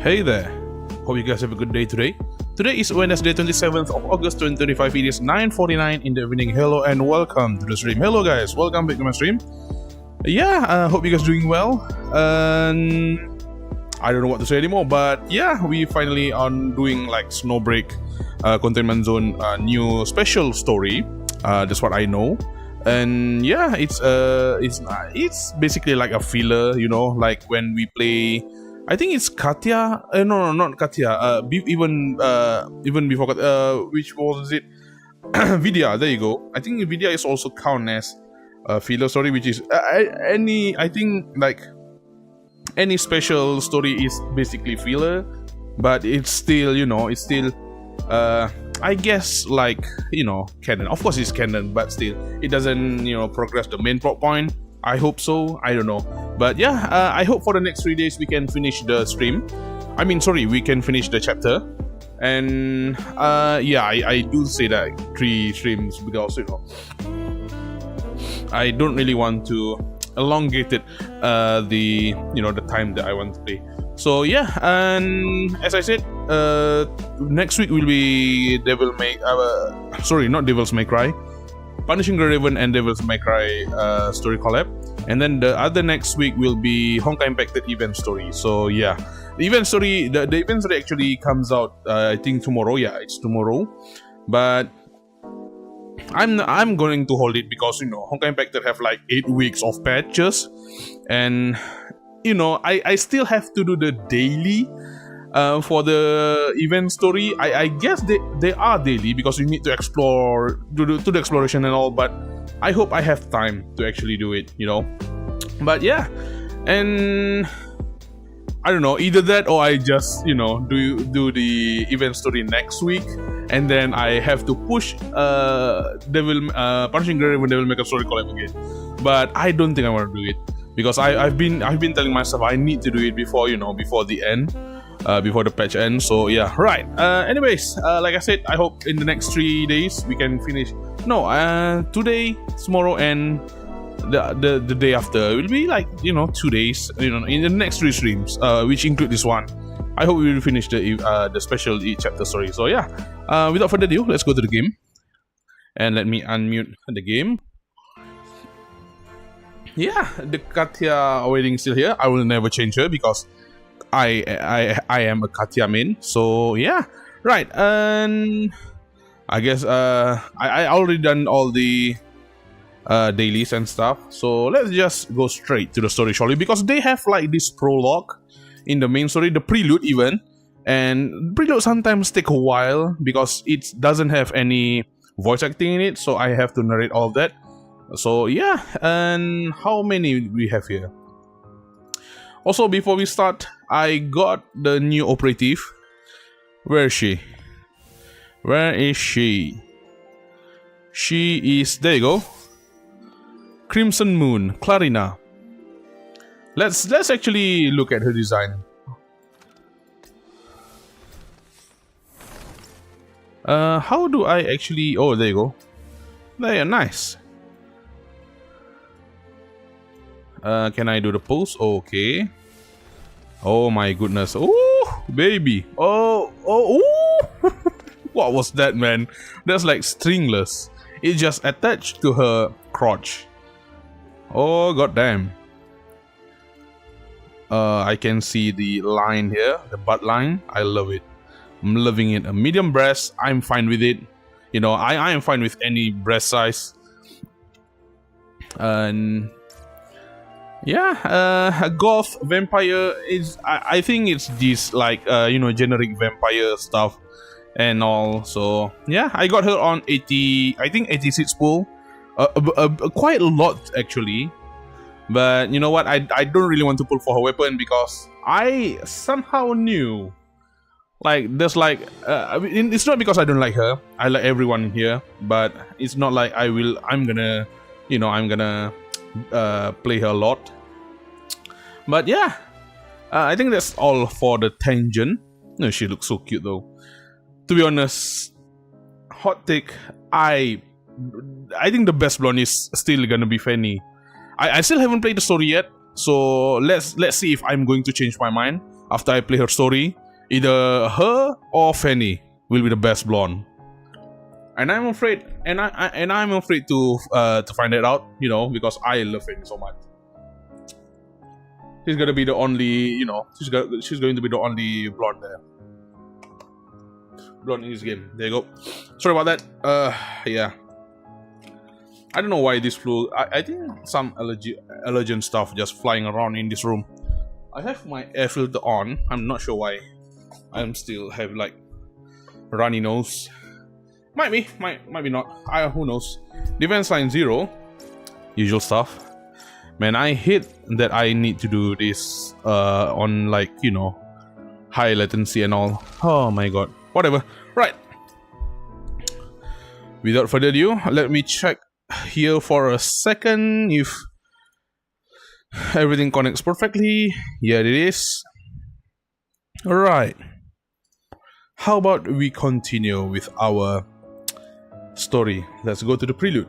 Hey there, hope you guys have a good day today. Today is Wednesday 27th of August 2025, it is 9:49 in the evening. Hello and welcome to the stream. Hello guys, welcome back to my stream. Hope you guys doing well. I don't know what to say anymore, but yeah, we finally on doing like Snowbreak, Containment Zone, new special story. That's what I know. And yeah, it's basically like a filler, you know, like when we play. I think it's Katya. No, not Katya. Even before Katya, which was it? Vidya. There you go. I think Vidya is also count as a filler story, which is I think like any special story is basically filler, but it's still, you know, I guess like, you know, canon. Of course it's canon, but still it doesn't, you know, progress the main plot point. I hope so. I don't know, but yeah, I hope for the next 3 days we can finish the stream. We can finish the chapter. And I do say that 3 streams because, you know, I don't really want to elongate it, the time that I want to play. So yeah, and as I said, next week will be not Devil's May Cry, Punishing the Raven and Devil's May Cry story collab, and then the other next week will be Honkai Impact event story. So yeah, the event story actually comes out I think tomorrow. Yeah, it's tomorrow, but I'm going to hold it because, you know, Honkai Impact have like 8 weeks of patches, and you know, I still have to do the daily for the event story. I guess they are daily because you need to explore, do the exploration and all, but I hope I have time to actually do it, you know. But yeah, and I don't know, either that or I just, you know, do the event story next week, and then I have to push Punishing the Raven Devil Maker story collab again. But I don't think I want to do it because I've been telling myself I need to do it before, you know, before the end. Before the patch ends. So yeah, right. Anyways, like I said, I hope in the next 3 days we can finish. No, today, tomorrow, and the day after will be like, you know, 2 days. You know, in the next 3 streams, which include this one. I hope we will finish the special chapter story. So yeah, without further ado, let's go to the game. And let me unmute the game. Yeah, the Katya waiting still here. I will never change her because I am a Katya main. So yeah, right. And I guess I already done all the dailies and stuff. So let's just go straight to the story shortly, because they have like this prologue in the main story, the prelude even, and prelude sometimes take a while because it doesn't have any voice acting in it, so I have to narrate all of that. So yeah, and how many we have here? Also, before we start, I got the new operative. Where is she? Where is she? She is, there you go. Crimson Moon, Clarina. Let's actually look at her design. How do I actually? Oh, there you go. There, nice. Can I do the pose? Okay. Oh my goodness. Oh, baby. Oh. What was that, man? That's like stringless. It just attached to her crotch. Oh, goddamn. I can see the line here, the butt line. I love it. I'm loving it. A medium breast, I'm fine with it. You know, I am fine with any breast size. And yeah, a goth vampire is, I think it's this like generic vampire stuff and all. So yeah, I got her on 86 pool, quite a lot actually. But you know what, I don't really want to pull for her weapon because I somehow knew, like, there's like it's not because I don't like her. I like everyone here, but it's not like I'm gonna play her a lot. But yeah, I think that's all for the tangent. No, she looks so cute though. To be honest, hot take, I think the best blonde is still gonna be Fanny. I still haven't played the story yet, so let's see if I'm going to change my mind. After I play her story, either her or Fanny will be the best blonde. And I'm afraid, I'm afraid to find it out, because I love Fanny so much. She's gonna be the only, she's going to be the only blonde there. Blonde in this game. There you go. Sorry about that. Yeah. I don't know why this flew. I think some allergen stuff just flying around in this room. I have my air filter on. I'm not sure why. I'm still have like runny nose. Might be not. Who knows? Defense line 0. Usual stuff. Man, I hate that I need to do this on like, high latency and all. Oh my god. Whatever. Right. Without further ado, let me check here for a second if everything connects perfectly. Yeah, it is. Alright. How about we continue with our story? Let's go to the prelude.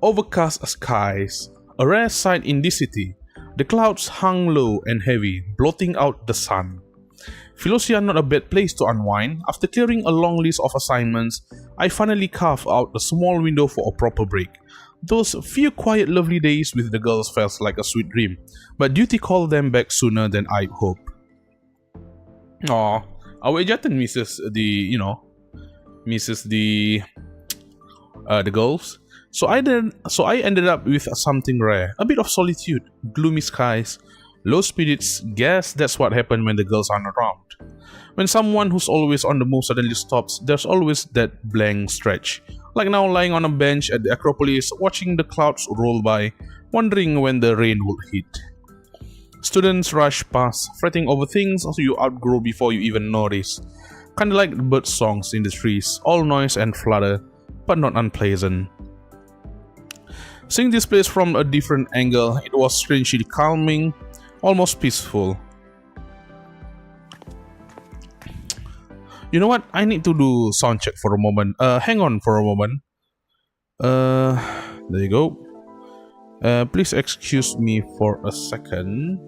Overcast skies, a rare sight in this city. The clouds hung low and heavy, blotting out the sun. Philosia not a bad place to unwind. After clearing a long list of assignments, I finally carved out a small window for a proper break. Those few quiet lovely days with the girls felt like a sweet dream, but duty called them back sooner than I hoped. Aww, our Ejatan misses the, the girls. So I ended up with something rare, a bit of solitude, gloomy skies, low spirits. Guess that's what happened when the girls aren't around. When someone who's always on the move suddenly stops, there's always that blank stretch. Like now lying on a bench at the Acropolis, watching the clouds roll by, wondering when the rain will hit. Students rush past, fretting over things you outgrow before you even notice. Kinda like bird songs in the trees, all noise and flutter, but not unpleasant. Seeing this place from a different angle, it was strangely calming, almost peaceful. You know what? I need to do sound check for a moment. Hang on for a moment. There you go. Please excuse me for a second.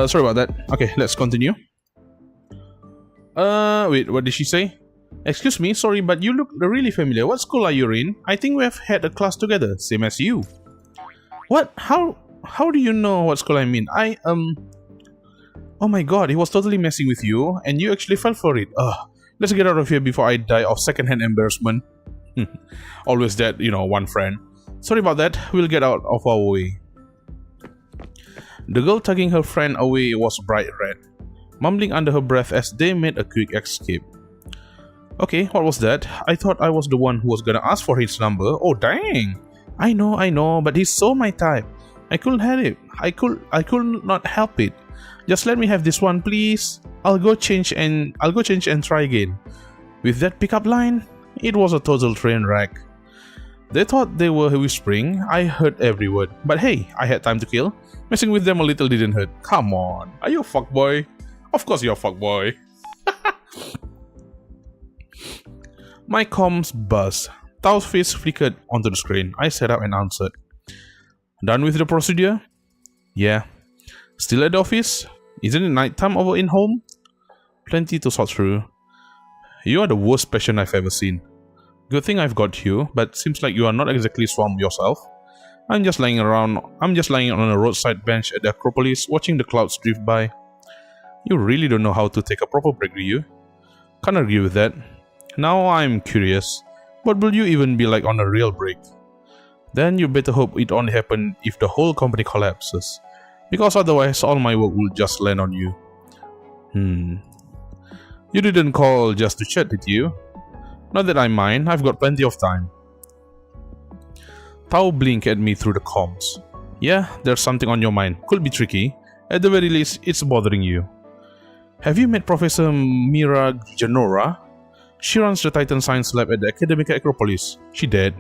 Sorry about that. Okay, let's continue. Wait, what did she say? Excuse me, sorry, but you look really familiar. What school are you in? I think we have had a class together, same as you. What? How do you know what school I'm in? Oh my god, he was totally messing with you, and you actually fell for it. Let's get out of here before I die of secondhand embarrassment. Always that, one friend. Sorry about that, we'll get out of our way. The girl tugging her friend away was bright red, mumbling under her breath as they made a quick escape. Okay, what was that? I thought I was the one who was gonna ask for his number. Oh dang! I know, but he's so my type. I couldn't help it. I could not help it. Just let me have this one, please. I'll go change and try again. With that pickup line, it was a total train wreck. They thought they were whispering. I heard every word. But hey, I had time to kill. Messing with them a little didn't hurt. Come on, are you a fuckboy? Of course you're a fuckboy. My comms buzzed. Tao's face flickered onto the screen. I sat up and answered. Done with the procedure? Yeah. Still at the office? Isn't it nighttime over in home? Plenty to sort through. You are the worst patient I've ever seen. Good thing I've got you, but seems like you are not exactly swamped yourself. I'm just lying on a roadside bench at the Acropolis, watching the clouds drift by. You really don't know how to take a proper break, do you? Can't argue with that. Now I'm curious. What will you even be like on a real break? Then you better hope it only happens if the whole company collapses. Because otherwise all my work will just land on you. You didn't call just to chat, did you? Not that I mind, I've got plenty of time. Tao blinked at me through the comms. Yeah, there's something on your mind. Could be tricky. At the very least, it's bothering you. Have you met Professor Mira Janora? She runs the Titan Science Lab at the Academic Acropolis. She dead.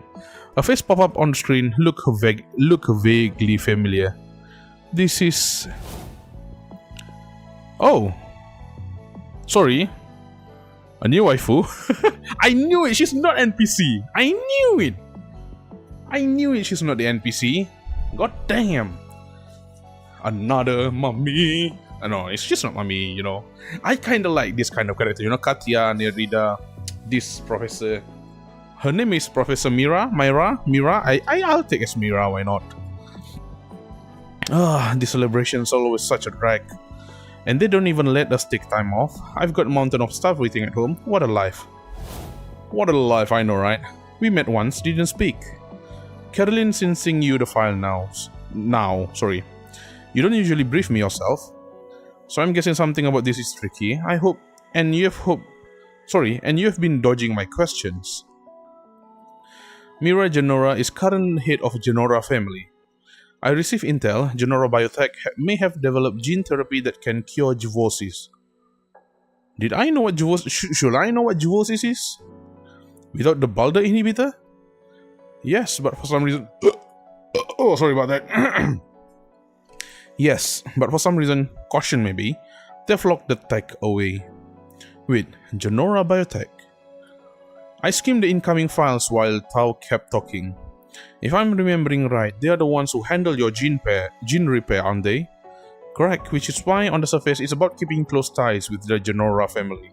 A face pop up on the screen. Look vaguely familiar. This is... Oh. Sorry. A new waifu? I knew it! She's not NPC! I knew it! I knew it! She's not the NPC. God damn! Another mummy! No, it's just not mummy, you know. I kinda like this kind of character, you know, Katya, Nerida, this professor. Her name is Professor Mira? I'll take as Mira, why not? This celebration is always such a drag. And they don't even let us take time off. I've got a mountain of stuff waiting at home. What a life. What a life, I know, right? We met once, didn't speak. Caroline sending you the file now. Sorry. You don't usually brief me yourself. So I'm guessing something about this is tricky. I hope... And you have been dodging my questions. Mira Genora is current head of Genora family. I received intel Genora Biotech may have developed gene therapy that can cure Juvosis. Did I know what Juvosis... Should I know what Juvosis is? Without the Balder inhibitor? Yes, but for some reason... Oh, sorry about that. Yes, but for some reason, caution maybe, they've locked the tech away. Wait, Genora Biotech? I skimmed the incoming files while Tao kept talking. If I'm remembering right, they are the ones who handle your gene repair, aren't they? Correct, which is why on the surface it's about keeping close ties with the Genora family.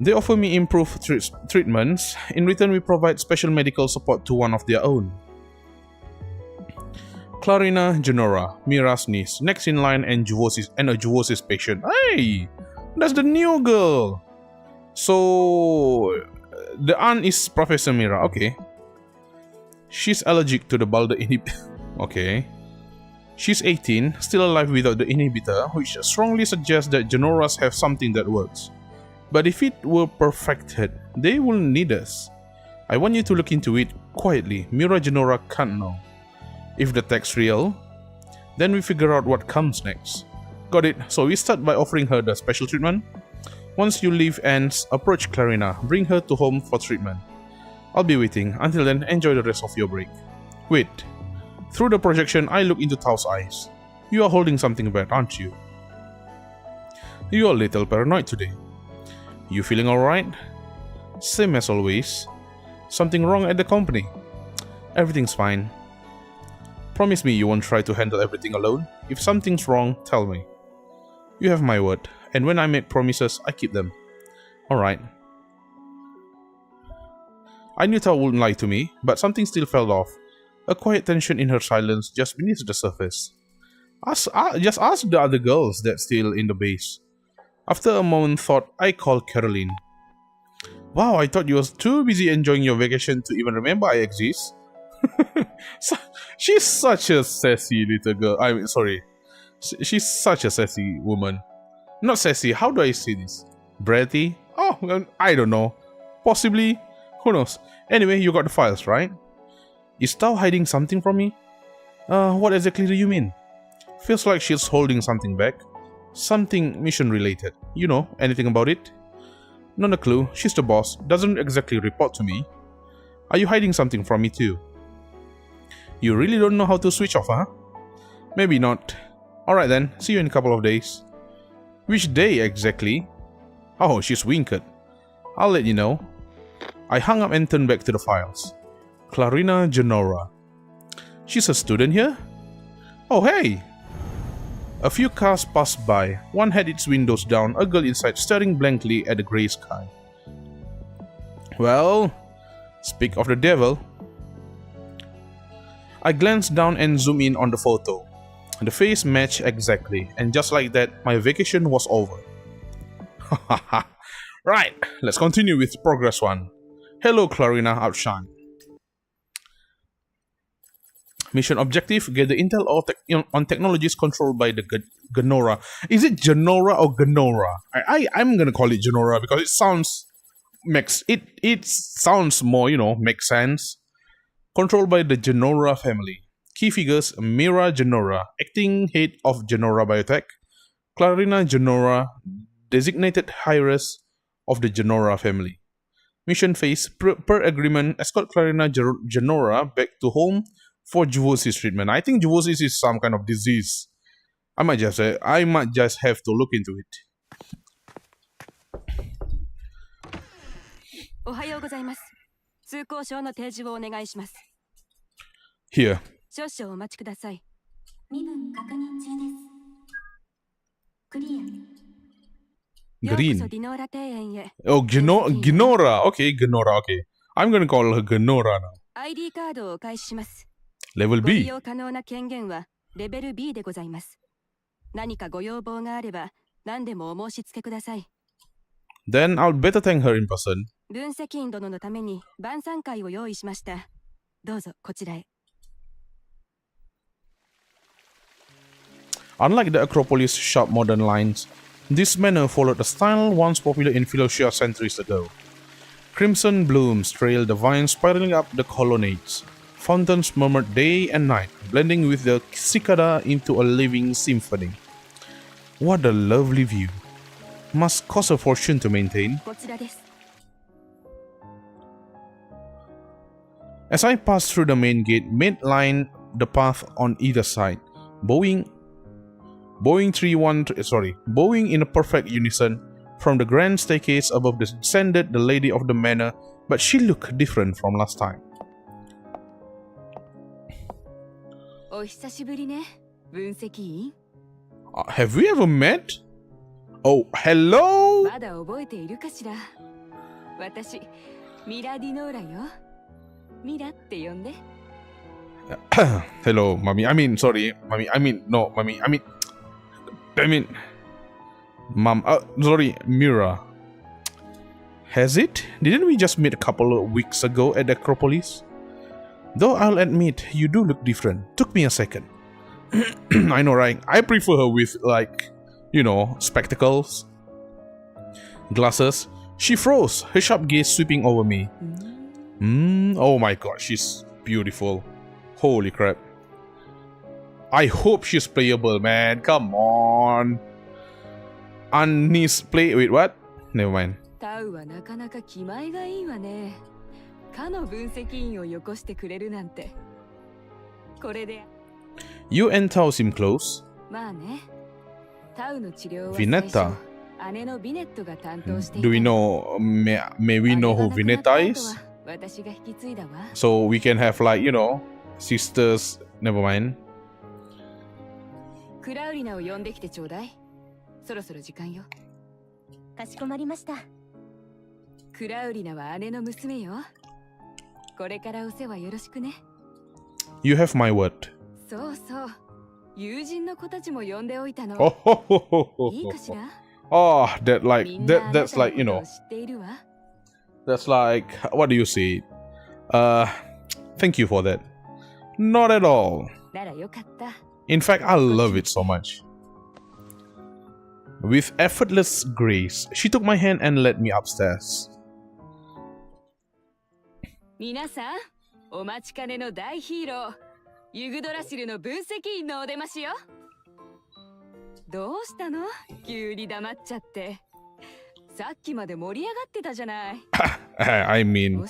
They offer me improved treatments. In return, we provide special medical support to one of their own. Clarina Genora, Mira's niece, next in line and a Juvosis patient. Hey! That's the new girl! So... the aunt is Professor Mira, okay. She's allergic to the Balder inhibitor. Okay. She's 18, still alive without the inhibitor, which strongly suggests that Genoras have something that works. But if it were perfected, they will need us. I want you to look into it quietly. Mira Genora can't know. If the tech's real, then we figure out what comes next. Got it, so we start by offering her the special treatment. Once your leave ends, approach Clarina, bring her to home for treatment. I'll be waiting. Until then, enjoy the rest of your break. Wait. Through the projection, I look into Tao's eyes. You are holding something back, aren't you? You're a little paranoid today. You feeling alright? Same as always. Something wrong at the company? Everything's fine. Promise me you won't try to handle everything alone. If something's wrong, tell me. You have my word, and when I make promises, I keep them. Alright. I knew Tao wouldn't lie to me, but something still fell off. A quiet tension in her silence just beneath the surface. Just ask the other girls that's still in the base. After a moment thought, I called Caroline. Wow, I thought you was too busy enjoying your vacation to even remember I exist. She's such a sassy little girl. I mean, sorry. She's such a sassy woman. Not sassy, how do I say this? Bratty? Oh, well, I don't know. Possibly. Who knows? Anyway, you got the files, right? Is Tao hiding something from me? What exactly do you mean? Feels like she's holding something back. Something mission related. You know, anything about it? Not a clue. She's the boss. Doesn't exactly report to me. Are you hiding something from me too? You really don't know how to switch off, huh? Maybe not. Alright then, see you in a couple of days. Which day exactly? Oh, she's winked. I'll let you know. I hung up and turned back to the files. Clarina Genora. She's a student here? Oh hey! A few cars passed by. One had its windows down, a girl inside staring blankly at the grey sky. Well, speak of the devil. I glanced down and zoomed in on the photo. The face matched exactly, and just like that, my vacation was over. Right, let's continue with progress 1. Hello Clarina Outshine. Mission objective, gather intel on technologies controlled by the Genora. Is it Genora or Genora? I'm gonna call it Genora because it sounds it sounds more, you know, makes sense. Controlled by the Genora family. Key figures: Mira Genora, acting head of Genora Biotech, Clarina Genora, designated heiress of the Genora family. Mission phase, per agreement, escort Clarina Genora back to home for juvosis treatment. I think juvosis is some kind of disease. I might just have to look into it. Here. Green. Oh, Ginora. Okay, Ginora. Okay. I'm gonna call her Ginora now. Level B. Then I'll better thank her in person. Unlike the Acropolis' sharp modern lines, this manor followed a style once popular in Philoxia centuries ago. Crimson blooms trailed the vines spiraling up the colonnades. Fountains murmured day and night, blending with the cicada into a living symphony. What a lovely view. Must cost a fortune to maintain. As I passed through the main gate, mid line the path on either side, bowing in a perfect unison. From the grand staircase above descended the lady of the manor, but she looked different from last time. Have we ever met? Oh, hello! Hello, mommy. Mom. Sorry, Mira. Has it? Didn't we just meet a couple of weeks ago at the Acropolis? Though I'll admit, you do look different. Took me a second. I know, right? I prefer her with, like, you know, spectacles, glasses. She froze, her sharp gaze sweeping over me. Oh my god, she's beautiful. Holy crap. I hope she's playable, man. Come on. Anis play. Wait, what? Never mind. You and Tao seem close. Vinetta. Do we know? May we know who Vinetta is? So we can have, like, you know, sisters. Never mind. You have my word. Oh, that's like, you know, that's like, what do you say? Thank you for that. Not at all. In fact, I love it so much. With effortless grace, she took my hand and led me upstairs. I mean...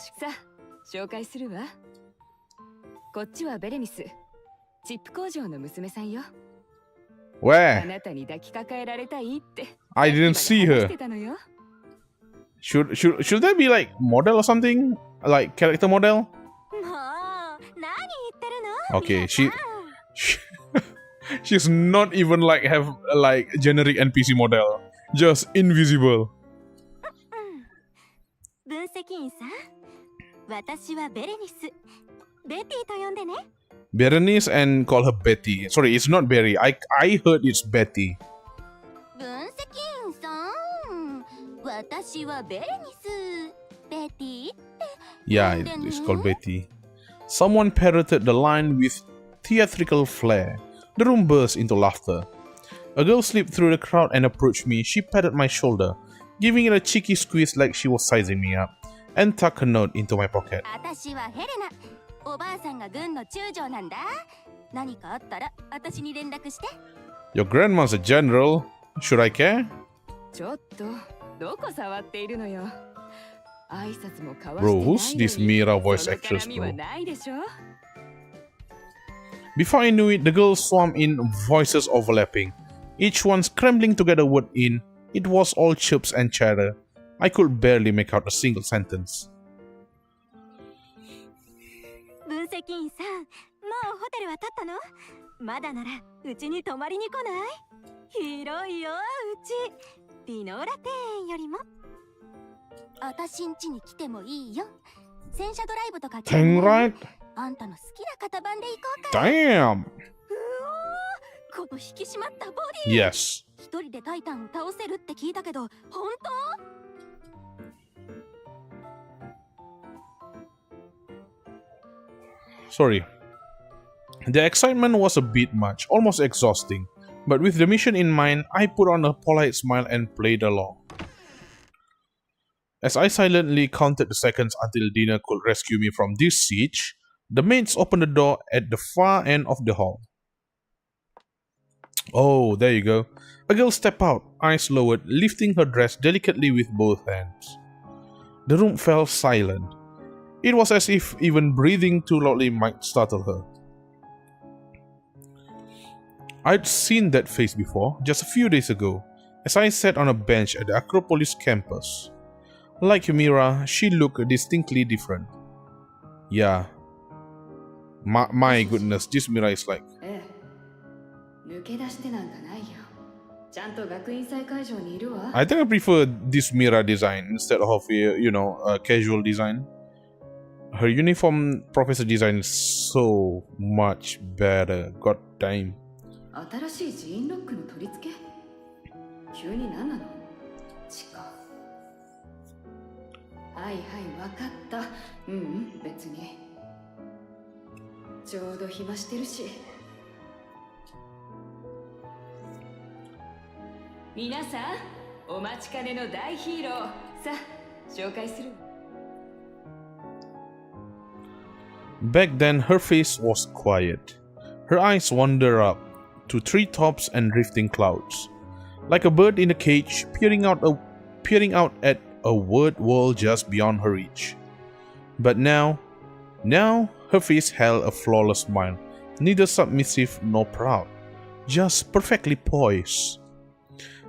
Where? I didn't see her. Should that be like model or something? Like character model? Okay, she's not even like have like generic NPC model. Just invisible. Berenice, and call her Betty. Sorry, it's not Berry. I heard it's Betty. Yeah, it's called Betty. Someone parroted the line with theatrical flair. The room burst into laughter. A girl slipped through the crowd and approached me. She patted my shoulder, giving it a cheeky squeeze like she was sizing me up, and tucked a note into my pocket. Your grandma's a general. Should I care? Bro, who's this Mira voice actress, bro? Before I knew it, the girls swam in, voices overlapping, each one scrambling to get a word in. It was all chirps and chatter. I could barely make out a single sentence. 分析員さん、もうホテルは立ったの？まだならうちに泊まりに来ない？広いよ、うち。ピノーラ庭園よりも。私ん家に来てもいいよ。戦車ドライブとか。Dang right. あんたの好きな型番で行こうか。Damn. うおー、この引き締まったボディ。Yes. 一人でタイタンを倒せるって聞いたけど、本当？Sorry. The excitement was a bit much, almost exhausting. But with the mission in mind, I put on a polite smile and played along. As I silently counted the seconds until dinner could rescue me from this siege, the maids opened the door at the far end of the hall. Oh, there you go. A girl stepped out, eyes lowered, lifting her dress delicately with both hands. The room fell silent. It was as if even breathing too loudly might startle her. I'd seen that face before, just a few days ago, as I sat on a bench at the Acropolis campus. Like Mira, she looked distinctly different. Yeah. My goodness, this Mira is like... I think I prefer this Mira design instead of, you know, a casual design. Her uniform professor design is so much better. God damn. 新しいジーンロックの取り付け？急に何なの？チカ。はいはい、わかった。別に。ちょうど暇してるし。皆さん、お待ちかねの大ヒーロー。さあ、紹介する。Back then, her face was quiet. Her eyes wandered up to treetops and drifting clouds, like a bird in a cage peering out at a world just beyond her reach. But now her face held a flawless smile, neither submissive nor proud, just perfectly poised.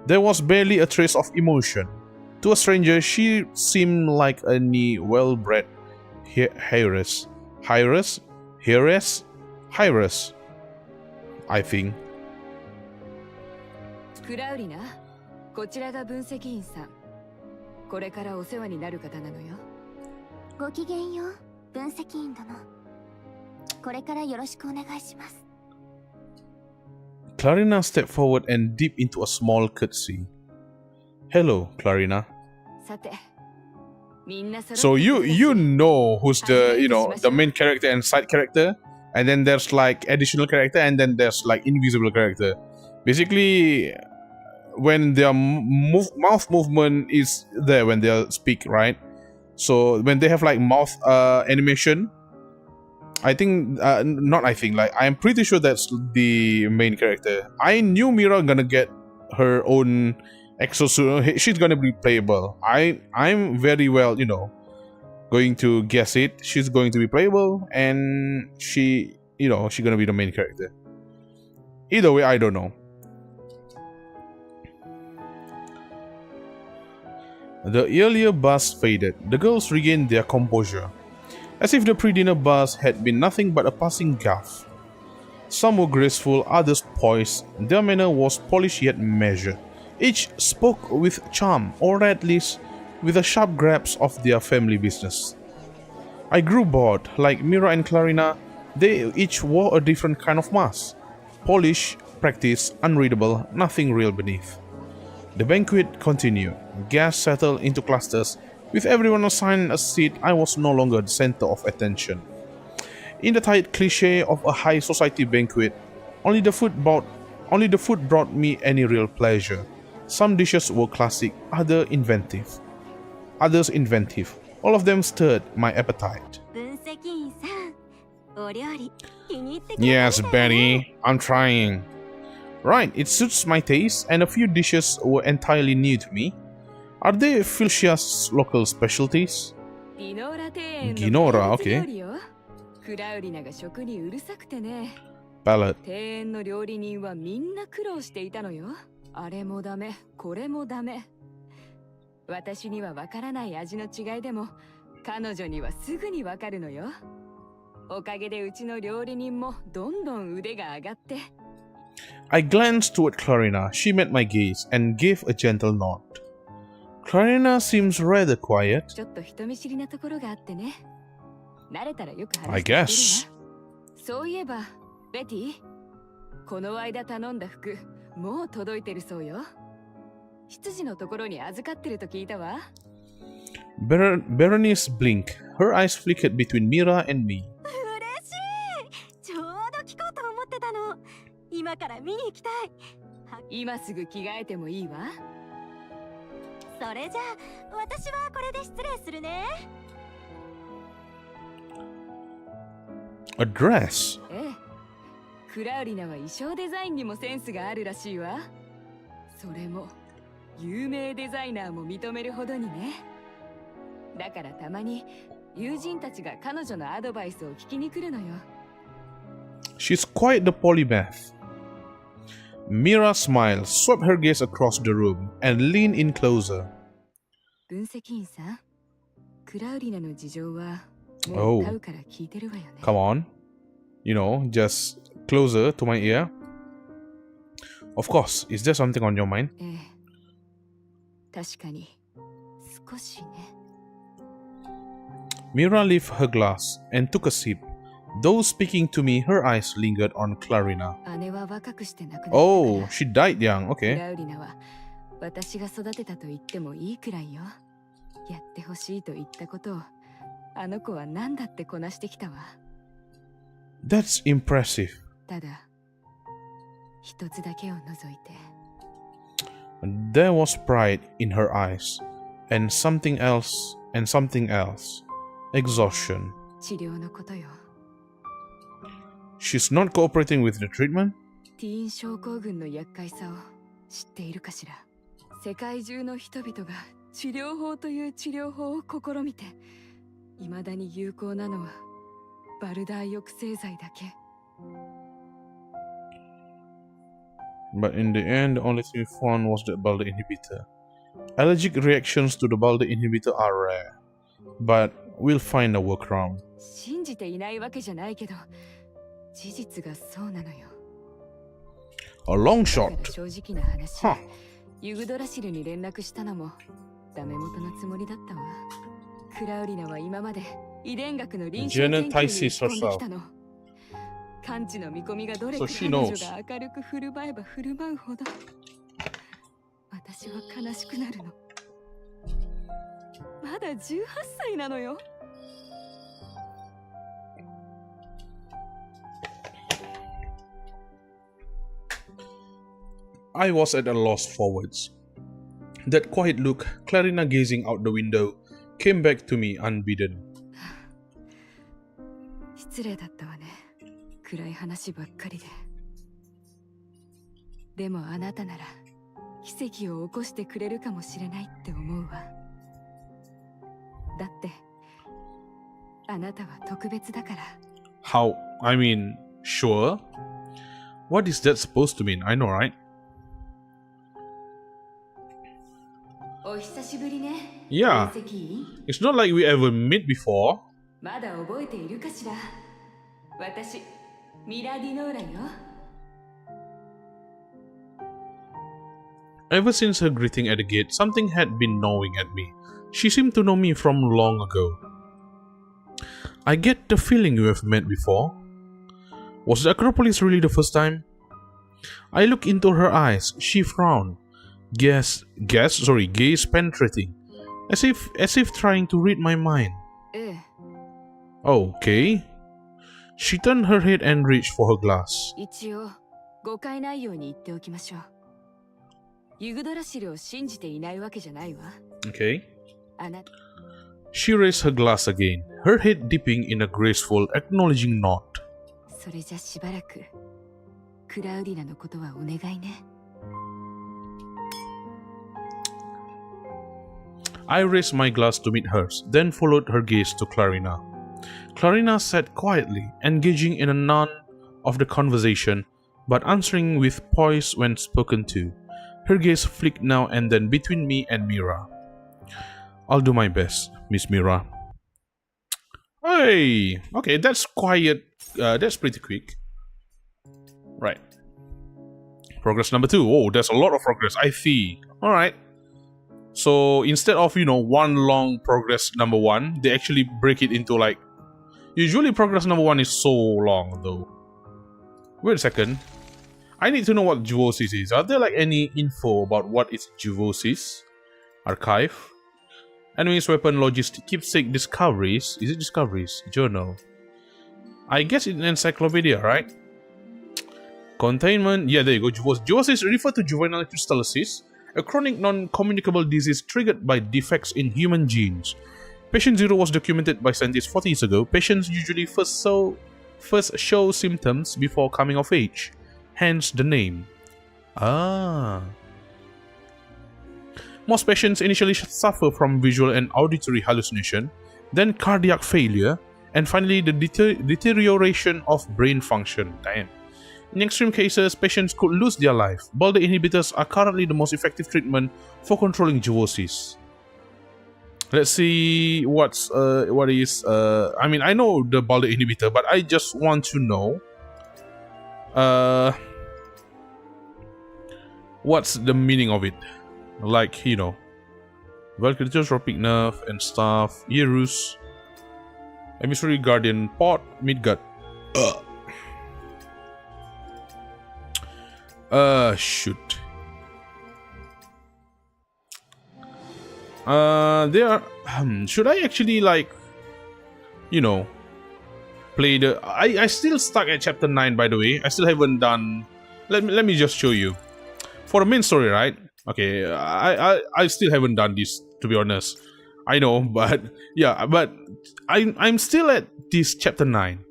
There was barely a trace of emotion. To a stranger, she seemed like any well-bred heiress, I think. クラウリナ、こちらが分析員さん。これからお世話になる方なのよ。ごきげんよう、分析員殿。これからよろしくお願いします。Clarina stepped forward and dipped into a small curtsy. Hello, Clarina. さて、みんなそろって。So you know who's the main character and side character, and then there's like additional character, and then there's like invisible character. Basically, when their mouth movement is there when they speak, right? So when they have like mouth animation, I'm pretty sure that's the main character. I knew Mira gonna get her own exosuit. She's gonna be playable. I'm very well, going to guess it. She's going to be playable, and she's gonna be the main character. Either way, I don't know. The earlier buzz faded. The girls regained their composure, as if the pre-dinner buzz had been nothing but a passing gaffe. Some were graceful, others poised. Their manner was polished yet measured. Each spoke with charm, or at least with a sharp grasp of their family business. I grew bored. Like Mira and Clarina, they each wore a different kind of mask. Polished, practiced, unreadable, nothing real beneath. The banquet continued. Guests settled into clusters. With everyone assigned a seat, I was no longer the center of attention. In the tight cliché of a high society banquet, only the food brought me any real pleasure. Some dishes were classic, others inventive. All of them stirred my appetite. Yes, Betty, I'm trying. Right, it suits my taste, and a few dishes were entirely new to me. Are they Filcia's local specialties? ディノーラ庭園の Ginora, 名物 okay. 料理よ。クラウリナが食にうるさくてね。 Palette. 庭園の料理人はみんな苦労していたのよ。あれもダメ、これもダメ。私にはわからない味の違いでも、彼女にはすぐにわかるのよ。おかげでうちの料理人もどんどん腕が上がって。I glanced toward Clarina. She met my gaze and gave a gentle nod. Clarina seems rather quiet. ちょっと人見知りなところがあってね。慣れたらよく I 話してくれるわ。 guess. そういえば、ベティ、この間頼んだ服、もう届いてるそうよ。執事のところに預かってると聞いたわ。Berenice blinked. Her eyes flickered between Mira and me. 嬉しい。ちょうど聞こうと思ってたの。今から見に行きたい。今すぐ着替えてもいいわ。それじゃあ、私はこれで失礼するね。A dress? ええ。クラウリナは衣装デザインにもセンスがあるらしいわ。それも有名デザイナーも認めるほどにね。だからたまに友人たちが彼女のアドバイスを聞きに来るのよ。 She's quite the polymath. Mira smiled, swept her gaze across the room, and leaned in closer. 分析員さん、クラウリナの事情はも Oh. う買うから聞いてるわよね。 Come on. You know, just closer to my ear. Of course, is there something on your mind? ええ。確かに少しね。 Mira lifted her glass and took a sip. Though speaking to me, her eyes lingered on Clarina. 姉は若くして亡くなったから。 Oh, she died young. ク Okay. ラウリナは私が育てたと言ってもいいくらいよ。やってほしいと言ったことをあの子は何だってこなしてきたわ。 That's impressive. ただ一つだけを除いて。 There was pride in her eyes, and something else, exhaustion. 治療のことよ。 She's not cooperating with the treatment? ティーン症候群の厄介さを知っているかしら。世界中の人々が治療法という治療法を試みて、未だに有効なのはバルダー抑制剤だけ。 But in the end, the only thing we found was the Balder inhibitor. Allergic reactions to the Balder inhibitor are rare, but we'll find a workaround. 信じていないわけじゃないけど、事実がそうなのよ。 A long だから shot. 正直な話、 Huh. ユグドラシルに連絡したのもダメ元のつもりだったわ。クラウリナは今まで遺伝学の臨床研究に突っ込んできたの。完治の見込みがどれか So she 彼 knows. 女が明るく振る舞えば振る舞うほど私は悲しくなるの。まだ18歳なのよ。 I was at a loss for words. That quiet look, Clarina gazing out the window, came back to me unbidden. 失礼だったわね。暗い話ばっかりで。でもあなたなら奇跡を起こしてくれるかもしれないって思うわ。だってあなたは特別だから。 How? I mean, sure. What is that supposed to mean? I know, right? お久しぶりね。 Yeah. 分析員、 It's not like we ever met before. まだ覚えているかしら。私、ミラ・ディノーラよ。 Ever since her greeting at the gate, something had been gnawing at me. She seemed to know me from long ago. I get the feeling you have met before. Was the Acropolis really the first time? I looked into her eyes. She frowned. Gaze penetrating, as if trying to read my mind. ええ、 Okay. She turned her head and reached for her glass. 一応誤解ないように言っておきましょう。ユグドラシルを信じていないわけじゃないわ。 Okay. あなた、 She raised her glass again, her head dipping in a graceful, acknowledging nod. それじゃしばらくクラウディナのことはお願いね。I raised my glass to meet hers, then followed her gaze to Clarina. Clarina sat quietly, engaging in none of the conversation, but answering with poise when spoken to. Her gaze flicked now and then between me and Mira. I'll do my best, Miss Mira. Hey, okay, that's quiet. That's pretty quick. Right. Progress number 2. Oh, there's a lot of progress. I see. Alright. So instead of, one long progress number 1, they actually break it into like... Usually progress number 1 is so long though. Wait a second. I need to know what Juvosis is. Are there like any info about what is Juvosis? Archive? Enemies, weapon, logistic, keepsake, discoveries. Is it discoveries? Journal. I guess it's an encyclopedia, right? Containment. Yeah, there you go. Juvosis refer to juvenile crystallosis, a chronic non-communicable disease triggered by defects in human genes. Patient 0 was documented by scientists 40 years ago. Patients usually first show symptoms before coming of age. Hence the name. Most patients initially suffer from visual and auditory hallucination, then cardiac failure, and finally the deterioration of brain function. Damn. In extreme cases, patients could lose their life. Balder inhibitors are currently the most effective treatment for controlling Juvosis. Let's see what is. I mean, I know the Balder inhibitor, but I just want to know what's the meaning of it. Like, Valkyritos, Tropic Nerve and stuff. Yerus, Emissary Guardian, Pot, Midgard. Shoot. There. Should I actually play the? I still stuck at chapter 9. By the way, I still haven't done. Let me just show you. For the main story, right? Okay, I still haven't done this, to be honest. I know, but yeah, but I'm still at this chapter 9.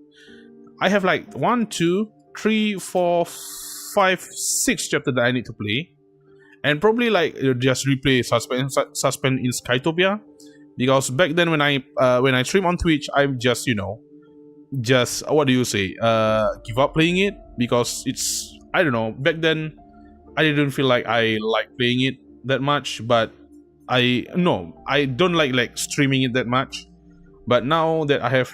I have like 1, 2, 3, 4, 5, 6 chapters that I need to play, and probably just replay Suspend in Skytopia, because back then when I stream on Twitch, I'm just just what do you say? Give up playing it because it's, I don't know. Back then, I didn't feel like I like playing it that much, but I don't like streaming it that much. But now that I have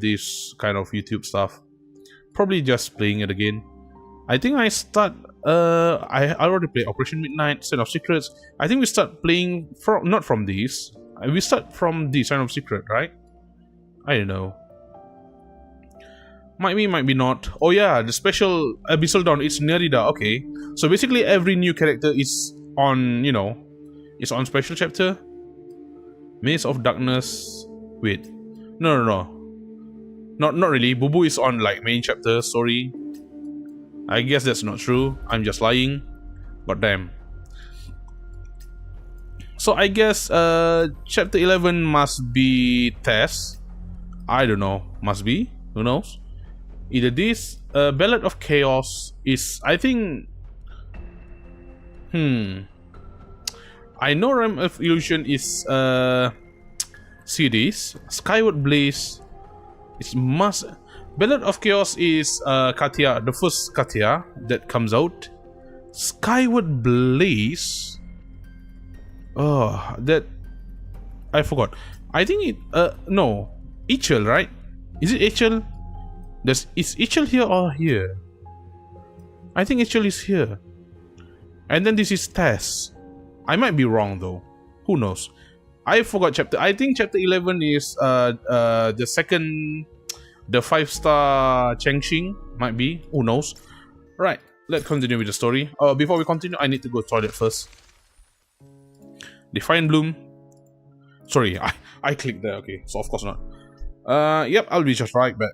this kind of YouTube stuff, probably just playing it again. I think I start. I already played Operation Midnight, Sign of Secrets. I think we start playing not from these. We start from the Sign of Secret, right? I don't know. Might be not. Oh yeah, the special Abyssal Dawn. It's Nerida. Okay, so basically every new character is on is on special chapter. Maze of Darkness. Wait, no. Not really. Bubu is on main chapter. Sorry. I guess that's not true. I'm just lying. But damn. So I guess chapter 11 must be Tess. I don't know. Must be. Who knows? Either this, Ballad of Chaos is, I think... I know Realm of Illusion is series. Skyward Blaze is must... Ballad of Chaos is Katia, the first Katia that comes out. Skyward Blaze... Oh, that... I forgot. I think it... no. Ichel, right? Is it Ichel? Is Ichel here or here? I think Ichel is here. And then this is Tess. I might be wrong though. Who knows? I forgot chapter. I think chapter 11 is the second, the 5-star Chengxing. Might be. Who knows? Right. Let's continue with the story. Before we continue, I need to go to the toilet first. Defiant Bloom. Sorry, I clicked there. Okay, so of course not. Yep, I'll be just right back.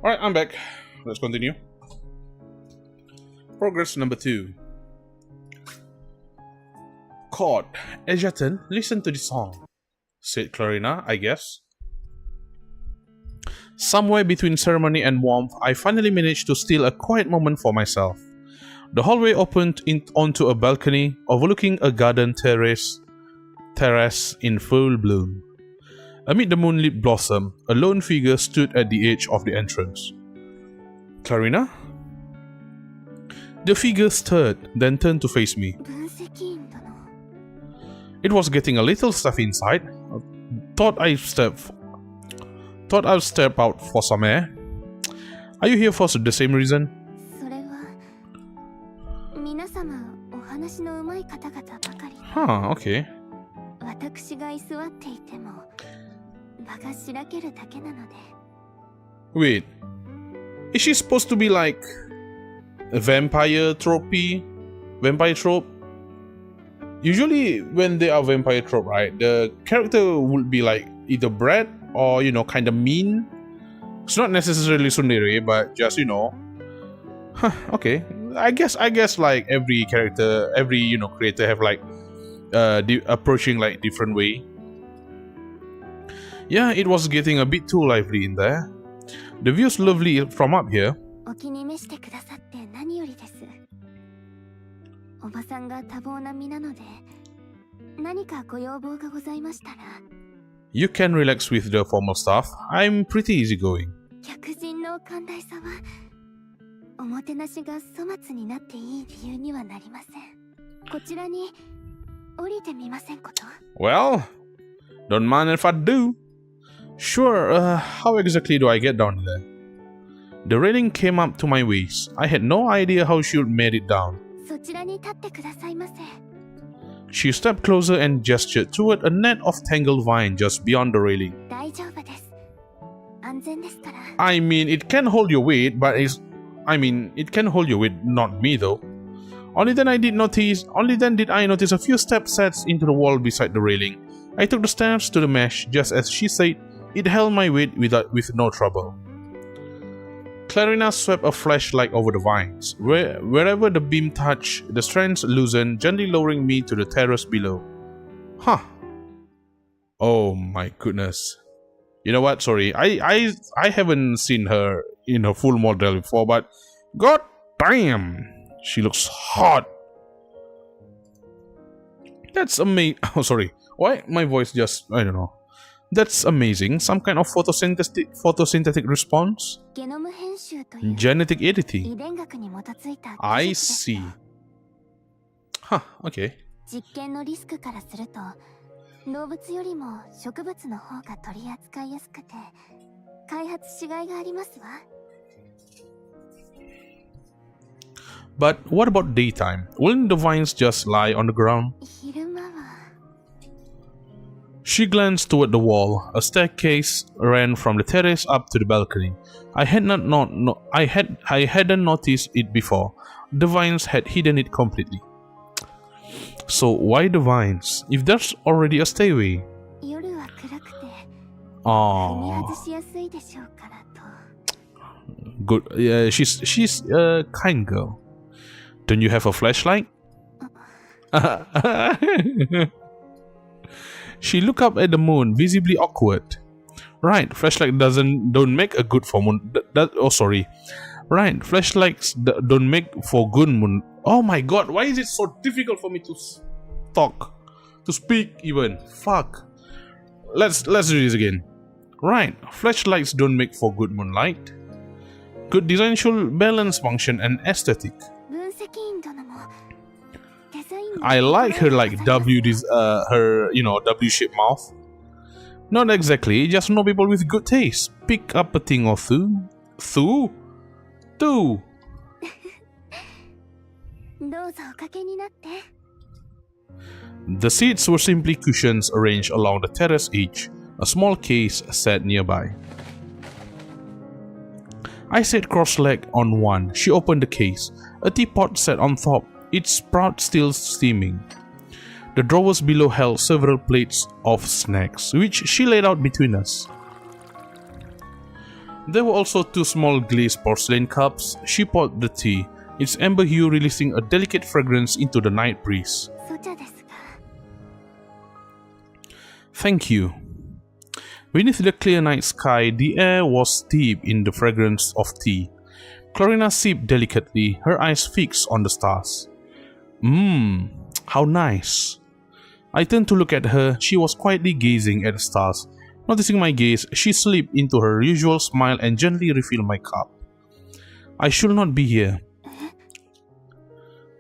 Alright, I'm back. Let's continue. Progress number 2. Chord. Egerton, listen to this song, said Clarina, I guess. Somewhere between ceremony and warmth, I finally managed to steal a quiet moment for myself. The hallway opened onto a balcony overlooking a garden terrace in full bloom. Amid the moonlit blossom, a lone figure stood at the edge of the entrance. Clarina? The figure stirred, then turned to face me. It was getting a little stuffy inside. Thought I'd step out for some air. Are you here for the same reason? Huh, okay. Wait, is she supposed to be like a vampire trope? Usually when they are vampire trope, right, the character would be like either brat or, you know, kind of mean. It's not necessarily tsundere, but just, you know. Huh, okay. I guess like every character, every, you know, creator have like approaching like different way. Yeah, it was getting a bit too lively in there. The view's lovely from up here. You can relax with the formal stuff. I'm pretty easygoing. Well, don't mind if I do. Sure, how exactly do I get down there? The railing came up to my waist. I had no idea how she would made it down. She stepped closer and gestured toward a net of tangled vine just beyond the railing. I mean, it can hold your weight, but it can hold your weight, not me though. Only then did I notice a few steps set into the wall beside the railing. I took the steps to the mesh, just as she said. It held my weight with no trouble. Clarina swept a flashlight over the vines. Wherever the beam touched, the strands loosened, gently lowering me to the terrace below. Huh. Oh my goodness. You know what? Sorry, I haven't seen her in her full model before, but god damn, she looks hot. That's amazing. Oh, sorry. Why my voice just, I don't know. That's amazing. Some kind of photosynthetic response? Genetic editing. I see. Huh, okay. But what about daytime? Wouldn't the vines just lie on the ground? She glanced toward the wall. A staircase ran from the terrace up to the balcony. I hadn't noticed it before. The vines had hidden it completely. So why the vines, if there's already a stairway? Aww. Good. Yeah, she's a kind girl. Don't you have a flashlight? She looked up at the moon, visibly awkward. Right, flashlight don't make a good for moon. Right, flashlights don't make for good moon. Oh my god, why is it so difficult for me to speak even? Fuck. Let's do this again. Right, flashlights don't make for good moonlight. Good design should balance function and aesthetic. I like her like her W-shaped mouth. Not exactly, just know people with good taste. Pick up a thing or two. Two. The seats were simply cushions arranged along the terrace edge. A small case sat nearby. I sat cross-legged on one. She opened the case. A teapot sat on top, its spout still steaming. The drawers below held several plates of snacks, which she laid out between us. There were also 2 small glazed porcelain cups. She poured the tea, its amber hue releasing a delicate fragrance into the night breeze. お茶ですか? Thank you. Beneath the clear night sky, the air was steeped in the fragrance of tea. Chlorina sipped delicately, her eyes fixed on the stars. How nice. I turned to look at her. She was quietly gazing at the stars. Noticing my gaze, she slipped into her usual smile and gently refilled my cup. I should not be here.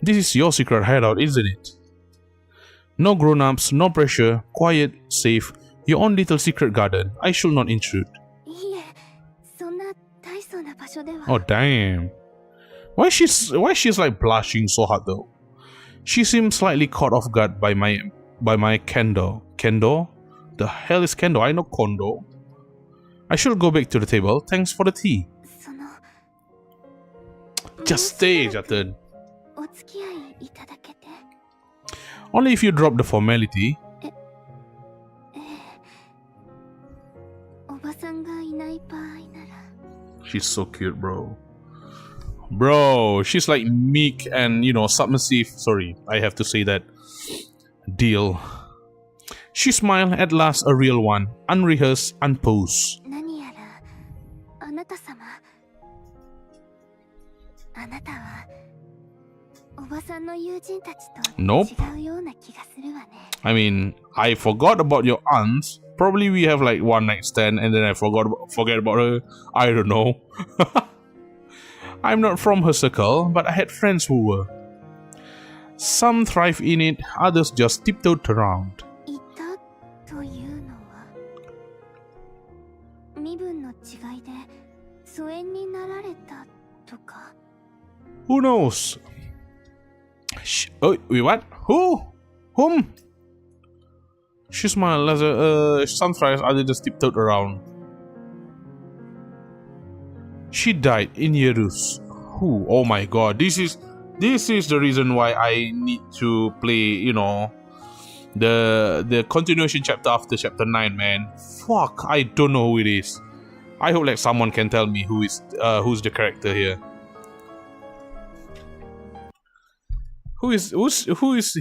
This is your secret hideout, isn't it? No grown-ups, no pressure, quiet, safe, your own little secret garden. I should not intrude. いえ、そんな大層な場所では。 Oh damn. Why she's like blushing so hard though? She seemed slightly caught off guard by my kendo. Kendo? The hell is kendo? I know kondo. I should go back to the table. Thanks for the tea. その Just stay, Jatan. お付き合いいただけて。 Only if you drop the formality. おばさんがいない場合なら。 She's so cute, bro. Bro, she's like meek and, submissive. Sorry, I have to say that. Deal. She smiled, at last a real one, unrehearsed, unposed. 何やらあなた様。あなたはおばさんの友人たちと Nope. 違うような気がするわね。 I mean, I forgot about your aunts. Probably we have like one night stand and then I forget about her. I don't know. I'm not from her circle, but I had friends who were. Some thrive in it, others just tiptoed around. いたというのは身分の違いで疎遠になられたとか。 Who knows? Oh, wait, what? Who? Whom? She smiled as some thrives, others just tiptoed around. She died in Yerus. Who? Oh my god, this is the reason why I need to play, the continuation chapter after chapter 9, man. Fuck, I don't know who it is. I hope like someone can tell me who's the character here. Who is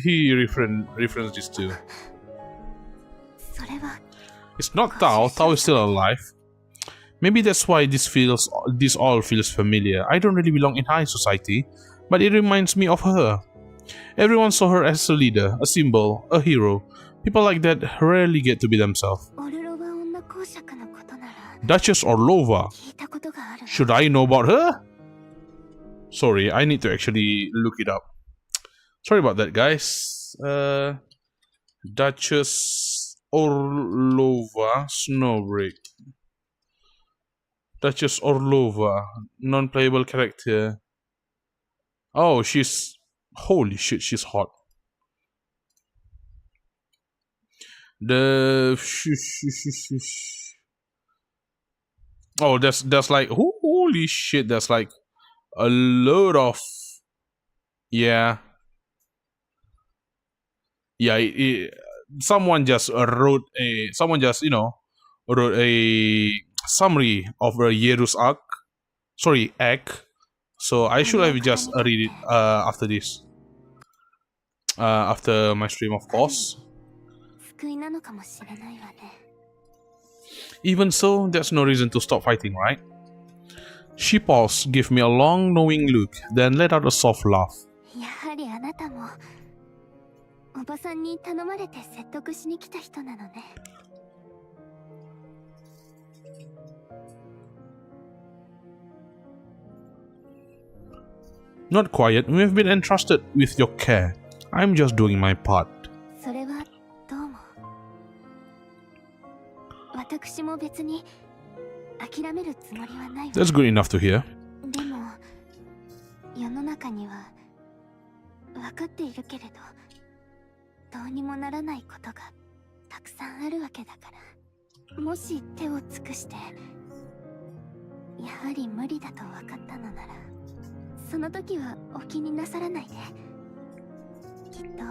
he reference this to? それは It's not Tao. Tao is still alive. Maybe that's why this all feels familiar. I don't really belong in high society, but it reminds me of her. Everyone saw her as a leader, a symbol, a hero. People like that rarely get to be themselves. オルロバ女公爵のことなら Duchess Orlova. 聞いたことがある。 Should I know about her? Sorry, I need to actually look it up. Sorry about that, guys. Duchess Orlova, Snowbreak. Duchess Orlova, non-playable character. Oh, holy shit, she's hot. Oh, that's like, holy shit, that's like a load of, yeah. Someone just wrote a summary of the Yerus arc. So I should have just read it after this. After my stream, of course. 救いなのかもしれないわね。 Even so, there's no reason to stop fighting, right? She paused, gave me a long, knowing look, then let out a soft laugh. やはりあなたもおばさんに頼まれて説得しに来た人なのね。 Not quiet, we have been entrusted with your care. I'm just doing my part. それはどうも。私も別に諦めるつもりはないわ。 That's good enough to hear. でも世の中には分かっているけれどどうにもならないことがたくさんあるわけだから、もし手を尽くしてやはり無理だと分かったのなら、その時はお気になさらないで。きっと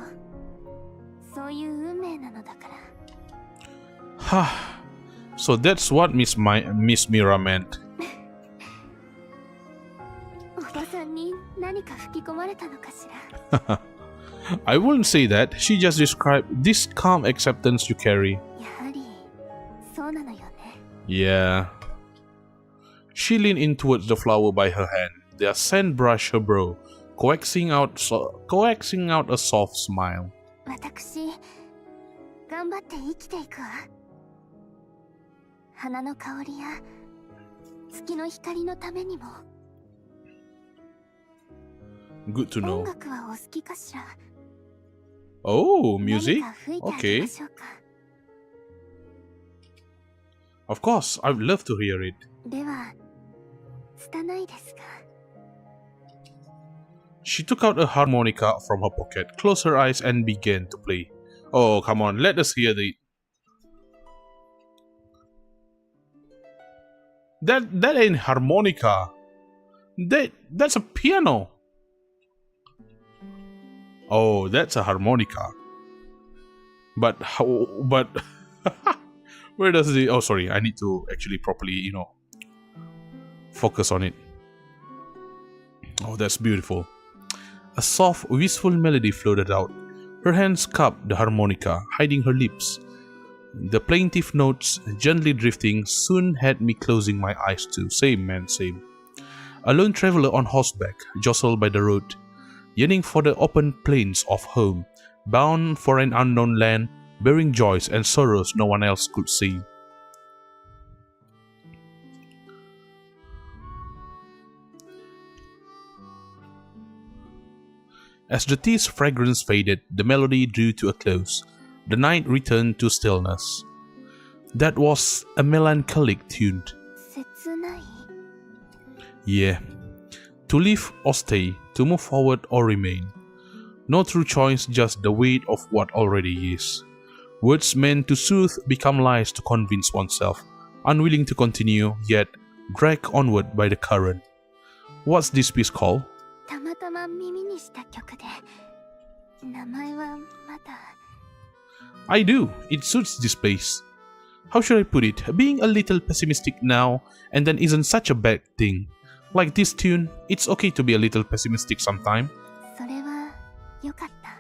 そういう運命なのだから。 So that's what Miss Mira meant. ばさんに何か吹き込まれたのかしら。I wouldn't say that. She just described this calm acceptance you carry. やはりそうなのよね。 Yeah. She leaned in towards the flower by her hand. Their scent brushed her brow, coaxing out a soft smile. 私頑張って生きていくわ。花の香りや月の光のためにも。 Good to 音 know. 楽はお好きかしら。 Oh, music? 何か吹いてあげ Okay. ましょうか。 Of course, I'd love to hear it. では拙いですが。 She took out a harmonica from her pocket, closed her eyes, and began to play. Oh, come on, let us hear it. That ain't harmonica. That's a piano. Oh, that's a harmonica. But how? But where does the? Oh, sorry. I need to actually properly, focus on it. Oh, that's beautiful. A soft, wistful melody floated out. Her hands cupped the harmonica, hiding her lips. The plaintive notes, gently drifting, soon had me closing my eyes too. Same, man, same. A lone traveler on horseback, jostled by the road, yearning for the open plains of home, bound for an unknown land, bearing joys and sorrows no one else could see. As the tea's fragrance faded, the melody drew to a close. The night returned to stillness. That was a melancholic tune. 切ない。 Yeah. To live or stay, to move forward or remain. No true choice, just the weight of what already is. Words meant to soothe become lies to convince oneself, unwilling to continue, yet dragged onward by the current. What's this piece called? たまたま耳にした曲で、名前はまだ。 I do. It suits this place. How should I put it? Being a little pessimistic now and then isn't such a bad thing. Like this tune, it's okay to be a little pessimistic sometime. それは良かった。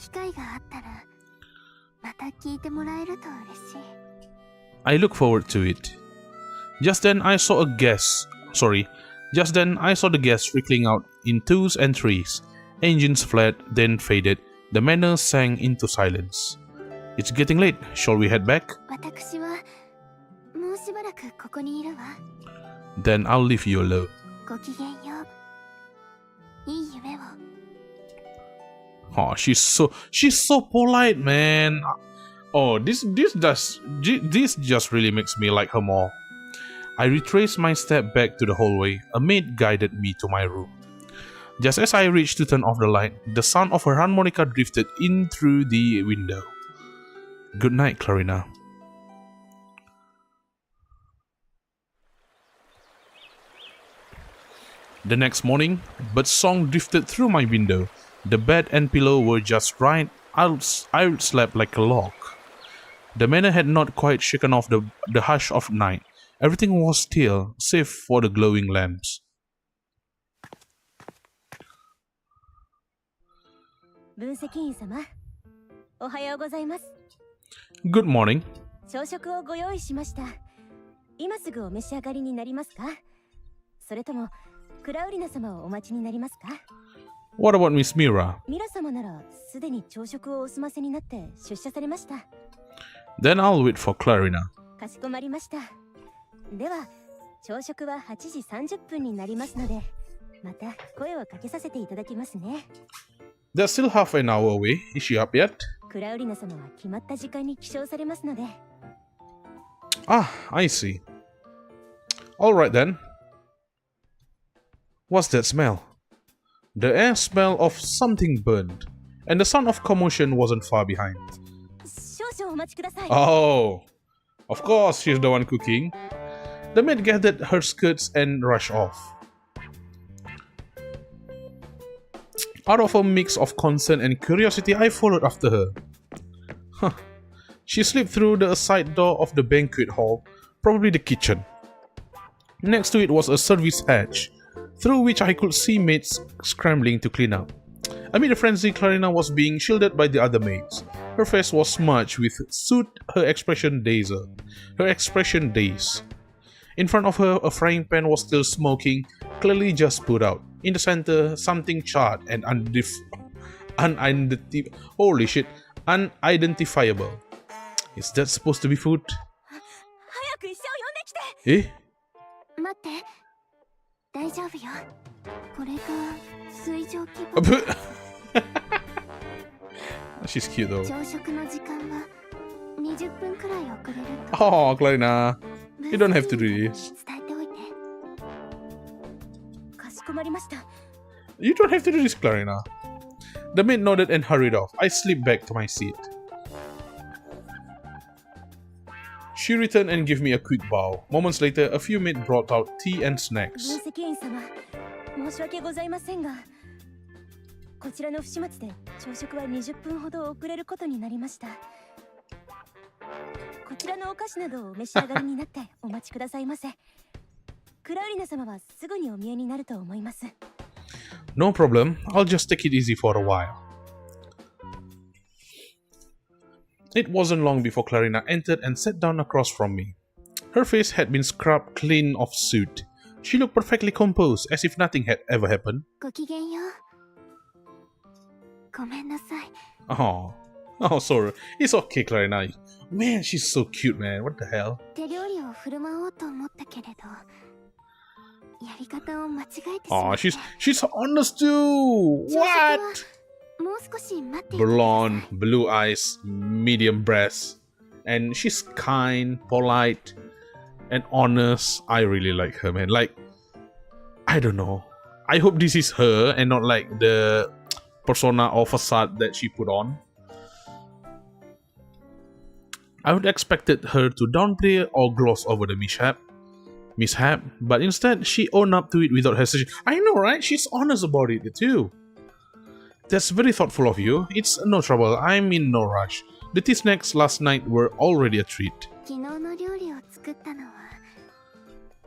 機会があったらまた聞いてもらえると嬉しい。 I look forward to it. Just then I saw the gas trickling out in twos and threes. Engines flared, then faded. The manor sank into silence. It's getting late. Shall we head back? 私はもうしばらくここにいるわ。 Then I'll leave you alone. ごきげんよう。いい夢を。 Oh, she's so polite, man. Oh, this just really makes me like her more. I retraced my step back to the hallway. A maid guided me to my room. Just as I reached to turn off the light, the sound of her harmonica drifted in through the window. Good night, Clarina. The next morning, birdsong drifted through my window. The bed and pillow were just right. I slept like a log. The manor had not quite shaken off the hush of night. Everything was still, save for the glowing lamps. 分析員様、おはようございます。 Good morning. 朝食をご用意しました。今すぐお召し上がりになりますか？それともクラウリナ様をお待ちになりますか？ What about Miss Mira? ミラ様ならすでに朝食をお済ませになって出社されました。 Then I'll wait for Clarina. かしこまりました。では朝食は8時30分になりますので、また声をかけさせていただきますね。 They're still half an hour away. Is she up yet? クラウリナ様は決まった時間に起床されますので。 Ah, I see. Alright then. What's that smell? The air smelled of something burned, and the sound of commotion wasn't far behind. 少々お待ちください。 Oh, of course she's the one cooking. The maid gathered her skirts and rushed off. Out of a mix of concern and curiosity, I followed after her. Huh. She slipped through the side door of the banquet hall, probably the kitchen. Next to it was a service hatch, through which I could see maids scrambling to clean up. Amid the frenzy, Clarina was being shielded by the other maids. Her face was smudged with soot, her expression dazed. In front of her, a frying pan was still smoking, clearly just put out. In the center, something charred and unidentifiable. Is that supposed to be food? 早く医者を呼んできて。 Eh? 待って。大丈夫よ。これが水蒸気。She's cute though. 朝食の時間は20分くらい遅れると。 Oh, Clarina. You don't have to do this. 伝えておいて。かしこまりました。 You don't have to do this, Clarina. The maid nodded and hurried off. I slipped back to my seat. She returned and gave me a quick bow. Moments later, a few maids brought out tea and snacks. 分析員様、申し訳ございませんが、こちらの不始末で朝食は20分ほど遅れることになりました。こちらのお菓子などをお召し上がりになってお待ちくださいませ。クラウリナ様はすぐにお見えになると思います。 No problem. I'll just take it easy for a while. It wasn't long before Clarina entered and sat down across from me. Her face had been scrubbed clean of soot. She looked perfectly composed, as if nothing had ever happened. ごきげんよう。ごめんなさい。 Oh, sorry. It's okay, Clarina. Man, she's so cute, man. What the hell? 手料理を振る舞おうと思ったけれど、やり方を間違えてしま Oh, って。 she's honest too. 朝食は What? もう少し待っていてください。 Blonde, blue eyes, medium breasts, and she's kind, polite, and honest. I really like her, man. Like, I don't know. I hope this is her and not like the persona or facade that she put on. I would expected her to downplay or gloss over the mishap, but instead she owned up to it without hesitation. I know, right? She's honest about it too. That's very thoughtful of you. It's no trouble. I'm in no rush. The tea snacks last night were already a treat. 昨日の料理を作ったのは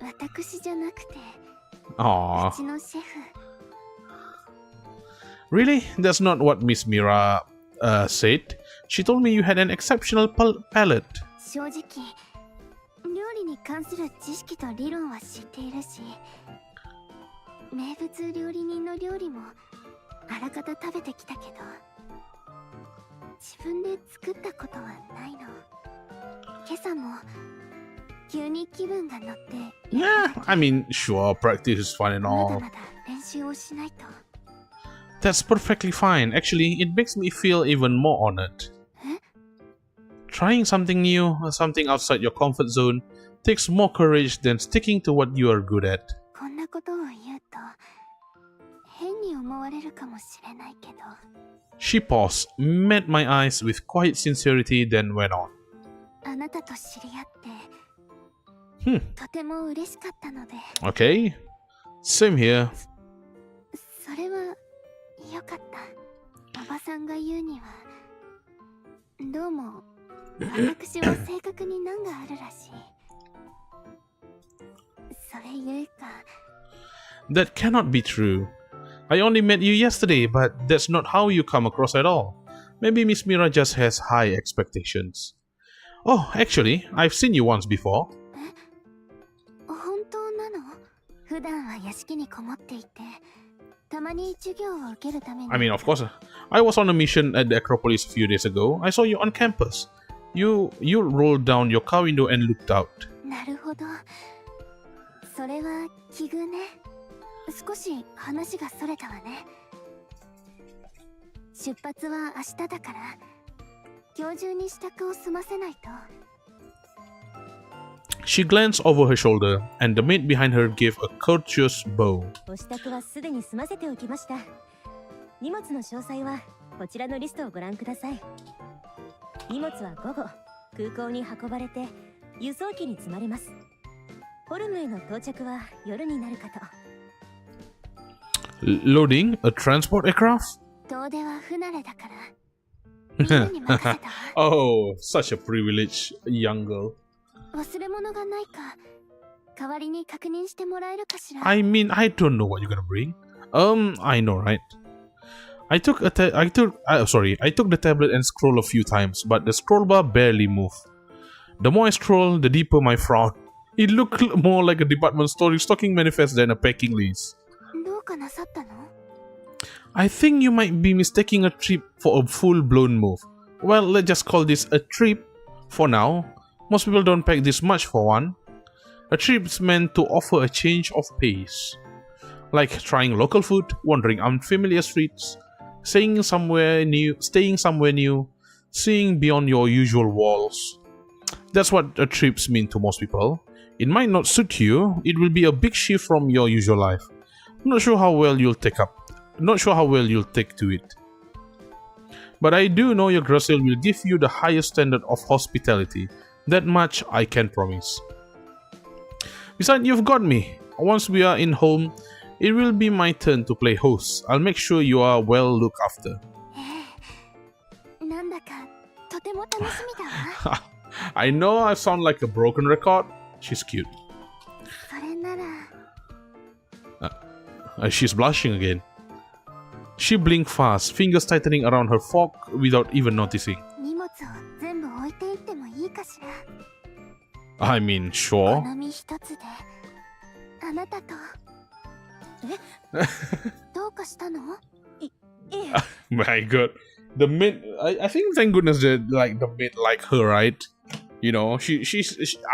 私じゃなくて、 Aww. うちのシェフ。 Really? That's not what Miss Mira said. She told me you had an exceptional palate. 正直、料理に関する知識と理論は知っているし、名物料理人の料理もあらかた食べてきたけど、自分で作ったことはないの。今朝も急に気分が乗って、 Yeah, I mean, sure, practice is fun and まだ all. まだ練習をしないと。 That's perfectly fine. Actually, it makes me feel even more honored. Trying something new, something outside your comfort zone, takes more courage than sticking to what you are good at. こんなことを言うと変に思われるかもしれないけど、 She paused, met my eyes with quiet sincerity, then went on. あなたと知り合って、とても嬉しかったので。 Okay. Same here. それはよかった。おばさんが言うには、どうも私は性格に難があるらしい。それゆえか。 That cannot be true. I only met you yesterday, but that's not how you come across at all. Maybe Miss Mira just has high expectations. Oh, actually, I've seen you once before. 本当なの？普段は屋敷にこもっていて、たまに授業を受けるために。 I mean, of course. I was on a mission at the Acropolis a few days ago. I saw you on campus. You rolled down your car window and looked out. なるほど。それは奇遇ね。少し話がそれたわね。出発は明日だから、今日中に支度を済ませないと。 She glanced over her shoulder, and the maid behind her gave a courteous bow. お支度はすでに済ませておきました。荷物の詳細はこちらのリストをご覧ください。荷物は午後、空港に運ばれて輸送機に積まれます。ホルムへの到着は夜になるかと。 Loading a transport aircraft? 遠出は不慣れだから。みんなに任せたわ。 Oh, such a privileged young girl. 忘れ物がないか I mean, I don't know what you're gonna bring. I know, right? I took the tablet and scrolled a few times, but the scroll bar barely moved. The more I scroll, the deeper my frown. It looked more like a department store stocking manifest than a packing list. I think you might be mistaking a trip for a full-blown move. Well, let's just call this a trip for now. Most people don't pack this much for one. A trip's meant to offer a change of pace. Like trying local food, wandering unfamiliar streets, staying somewhere new, seeing beyond your usual walls. That's what a trips mean to most people. It might not suit you, it will be a big shift from your usual life. Not sure how well you'll take to it. But I do know your Gracil will give you the highest standard of hospitality. That much I can promise. Besides, you've got me. Once we are in home, it will be my turn to play host. I'll make sure you are well looked after. I know I sound like a broken record. She's cute. She's blushing again. She blinked fast, fingers tightening around her fork without even noticing. I mean, sure. My god. The maid, I think thank goodness that the maid like her, right? You know,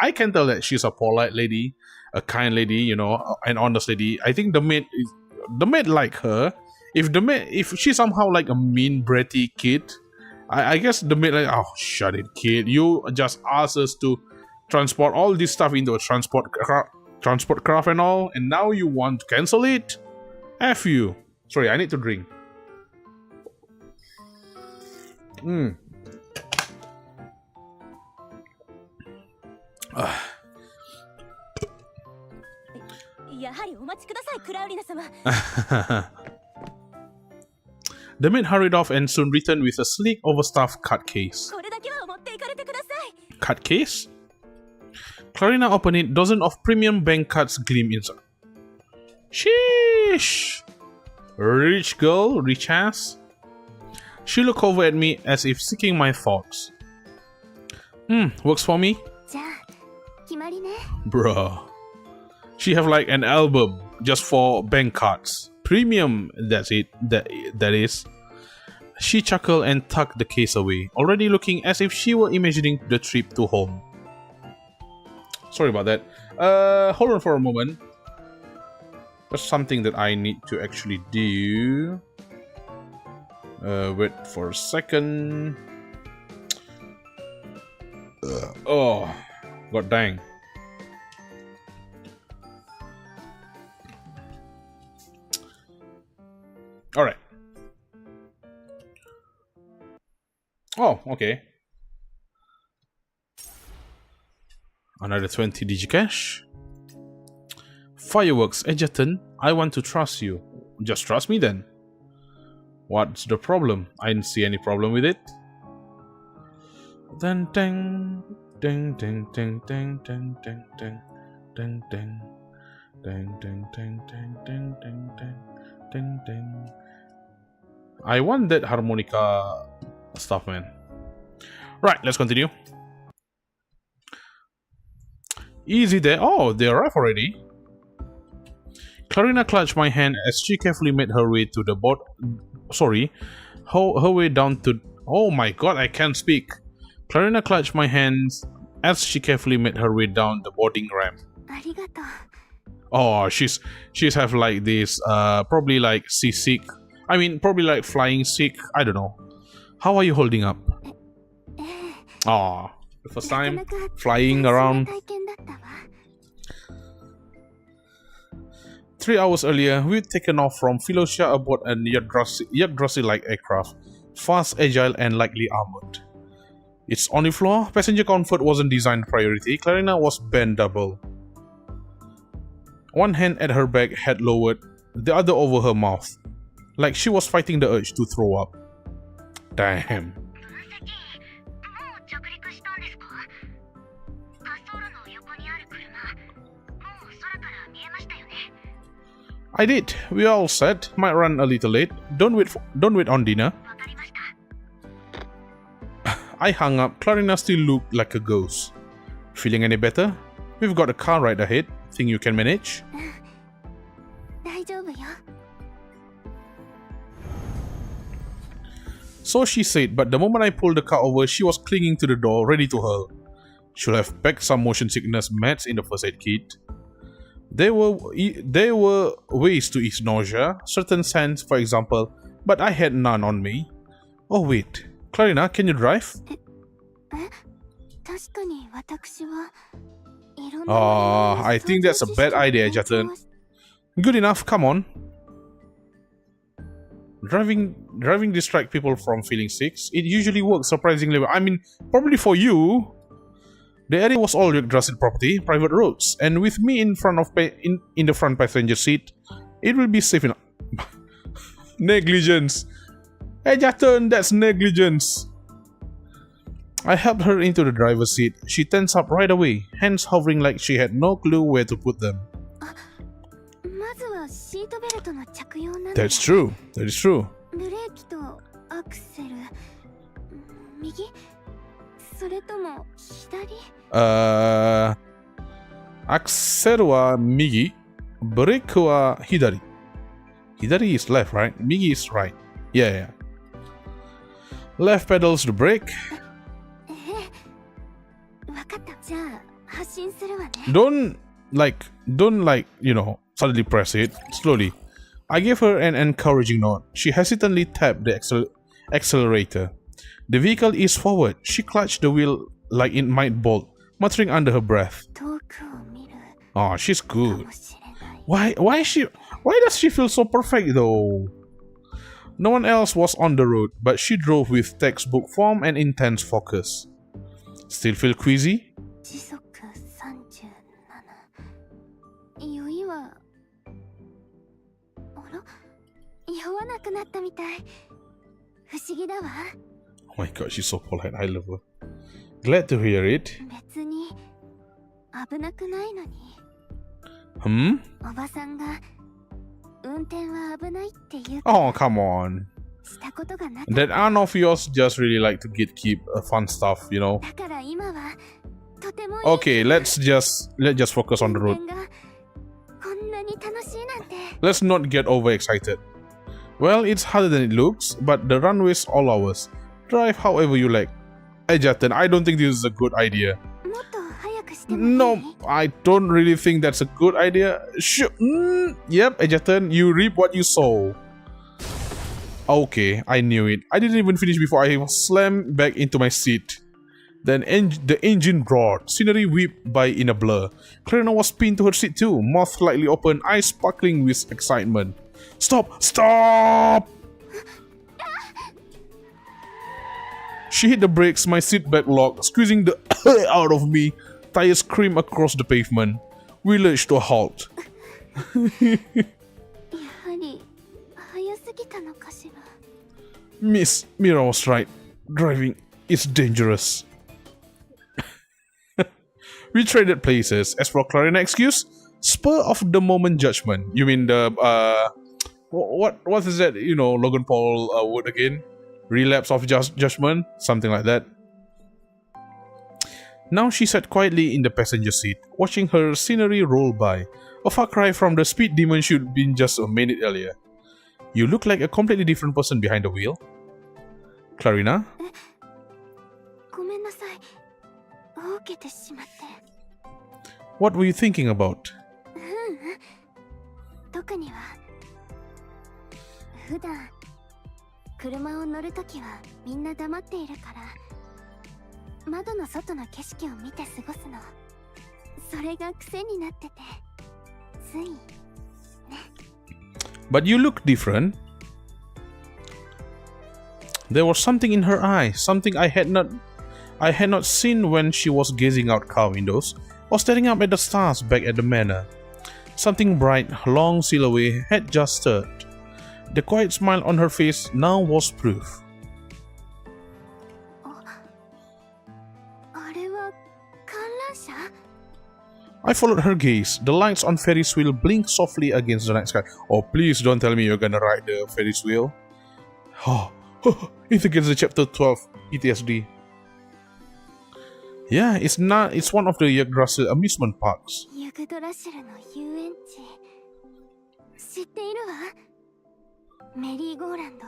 I can tell that she's a polite lady, a kind lady, you know, an honest lady. I think the maid like her. If she's somehow like a mean bratty kid, I guess the maid like, oh shut it kid, you just asked us to transport all this stuff into a transport craft and all, and now you want to cancel it? F you. Sorry, I need to drink. The maid hurried off and soon returned with a sleek, overstuffed card case. Card case? Clarina opened it. Dozens of premium bank cards gleam inside. Sheesh! Rich girl, rich ass. She looked over at me as if seeking my thoughts. Works for me? Bruh. She have like an album just for bank cards. Premium, that's it. That is. She chuckled and tucked the case away, already looking as if she were imagining the trip to home. Sorry about that. Hold on for a moment. There's something that I need to actually do. Wait for a second. Oh, god dang. Alright. Oh, okay. Another 20 digicash. Fireworks, Egerton. I want to trust you. Just trust me then. What's the problem? I didn't see any problem with it. Then ding ding ding ding ding ding ding ding ding ding ding ding ding ding ding ding ding ding. I want that harmonica stuff, man. Right, let's continue. Easy there. Oh, they arrived already. Clarina clutched my hand as she carefully made her way to the boat. Sorry, her way down to. Oh my god, I can't speak. Clarina clutched my hands as she carefully made her way down the boarding ramp. Oh, she's have like this, probably like seasick. I mean, probably like flying sick. I don't know. How are you holding up? Oh, the first time flying around. 3 hours earlier, we'd taken off from Philosia aboard a Yggdrasil-like aircraft, fast, agile, and lightly armored. Its only flaw, passenger comfort wasn't designed priority. Clarina was bent double. One hand at her back, head lowered, the other over her mouth, like she was fighting the urge to throw up. Damn. I did. We all set. Might run a little late. Don't wait on dinner. I hung up. Clarina still looked like a ghost. Feeling any better? We've got a car right ahead. Think you can manage? So she said, but the moment I pulled the car over, she was clinging to the door, ready to hurl. Should have packed some motion sickness meds in the first aid kit. There were ways to ease nausea, certain scents, for example, but I had none on me. Oh wait, Clarina, can you drive? I think that's a bad idea, Jatan. Good enough, come on. Driving distract people from feeling sick. It usually works surprisingly well. I mean, probably for you. The area was all Yggdrasil property, private roads, and with me in the front passenger seat, it will be safe enough. Negligence. Hey Jatan, that's negligence. I helped her into the driver's seat. She tensed up right away, hands hovering like she had no clue where to put them. That's true. That is true. Axel wa migi, brake wa hidari. Hidari is left, right? Migi is right. Yeah. Left pedals the brake. Don't suddenly press it. Slowly. I gave her an encouraging nod. She hesitantly tapped the accelerator. The vehicle eased forward. She clutched the wheel like it might bolt, muttering under her breath. Oh, she's good. Why does she feel so perfect though? No one else was on the road, but she drove with textbook form and intense focus. Still feel queasy? Oh my god, she's so polite. I love her. Glad to hear it. Oh, come on. That aunt of yours just really like to keep fun stuff, you know. Okay, let's just focus on the road. Let's not get overexcited. Well, it's harder than it looks, but the runway's all ours. Drive however you like. Hey Jatan, I don't think this is a good idea. No, I don't really think that's a good idea. Yep, Jatan, you reap what you sow. Okay, I knew it. I didn't even finish before I was slammed back into my seat. Then the engine roared. Scenery whipped by in a blur. Clarina was pinned to her seat too, mouth slightly open, eyes sparkling with excitement. Stop! Stop! She hit the brakes, my seat back locked, squeezing the out of me. Tires screamed across the pavement. We lurched to a halt. Miss Mira was right. Driving is dangerous. We traded places. As for Clarina excuse, spur of the moment judgment. You mean the what is that? You know, Logan Paul word again? Relapse of judgment, something like that. Now she sat quietly in the passenger seat, watching her scenery roll by. A far cry from the speed demon she'd been just a minute earlier. You look like a completely different person behind the wheel. Clarina? What were you thinking about? But you look different. There was something in her eye, something I had not seen when she was gazing out car windows or staring up at the stars back at the manor. Something bright, long silhouette had just stirred. The quiet smile on her face now was proof. I followed her gaze. The lights on Ferris wheel blinked softly against the night sky. Oh, please don't tell me you're gonna ride the Ferris wheel. Oh, Aether Gazer Chapter 12 PTSD. Yeah, it's one of the Yggdrasil amusement parks. ユグドラシルの遊園地知っているわ。メリーゴーランド、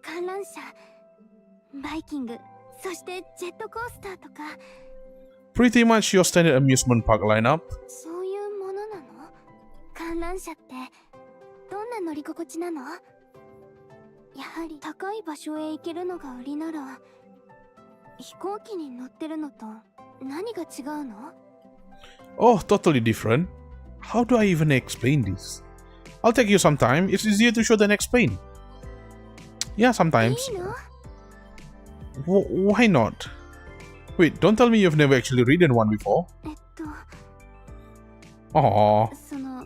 観覧車、バイキング、そしてジェットコースターとか。Pretty much your standard amusement park lineup. そういうものなの？観覧車ってどんな乗り心地なの？やはり高い場所へ行けるのが売りなら、飛行機に乗ってるのと何が違うの？ Oh, totally different. How do I even explain this? I'll take you some time. It's easier to show than explain. Yeah, sometimes. いいの？ Why not? Wait, don't tell me you've never actually ridden one before. そ Aww. の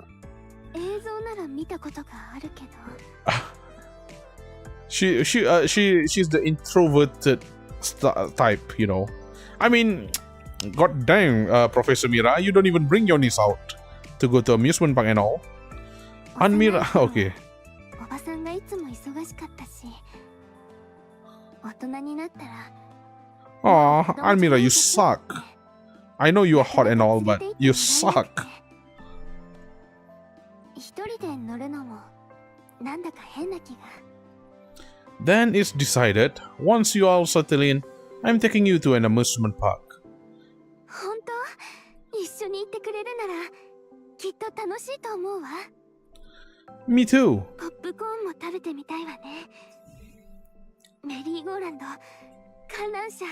映像なら見たことがあるけど。She's the introverted type, you know. I mean, god dang, Professor Mira, you don't even bring your niece out to go to amusement park and all. And Mira, okay. おばさんがいつも忙しかったし、大人になったら。Aw, Almira, you suck. I know you are hot and all, but you suck. 一人で乗るのもなんだか変な気が。Then it's decided, once you all settle in, I'm taking you to an amusement park. 本当？一緒に行ってくれるならきっと楽しいと思うわ。Me too. ポップコーンも食べてみたいわね。メリーゴーランド、観覧車、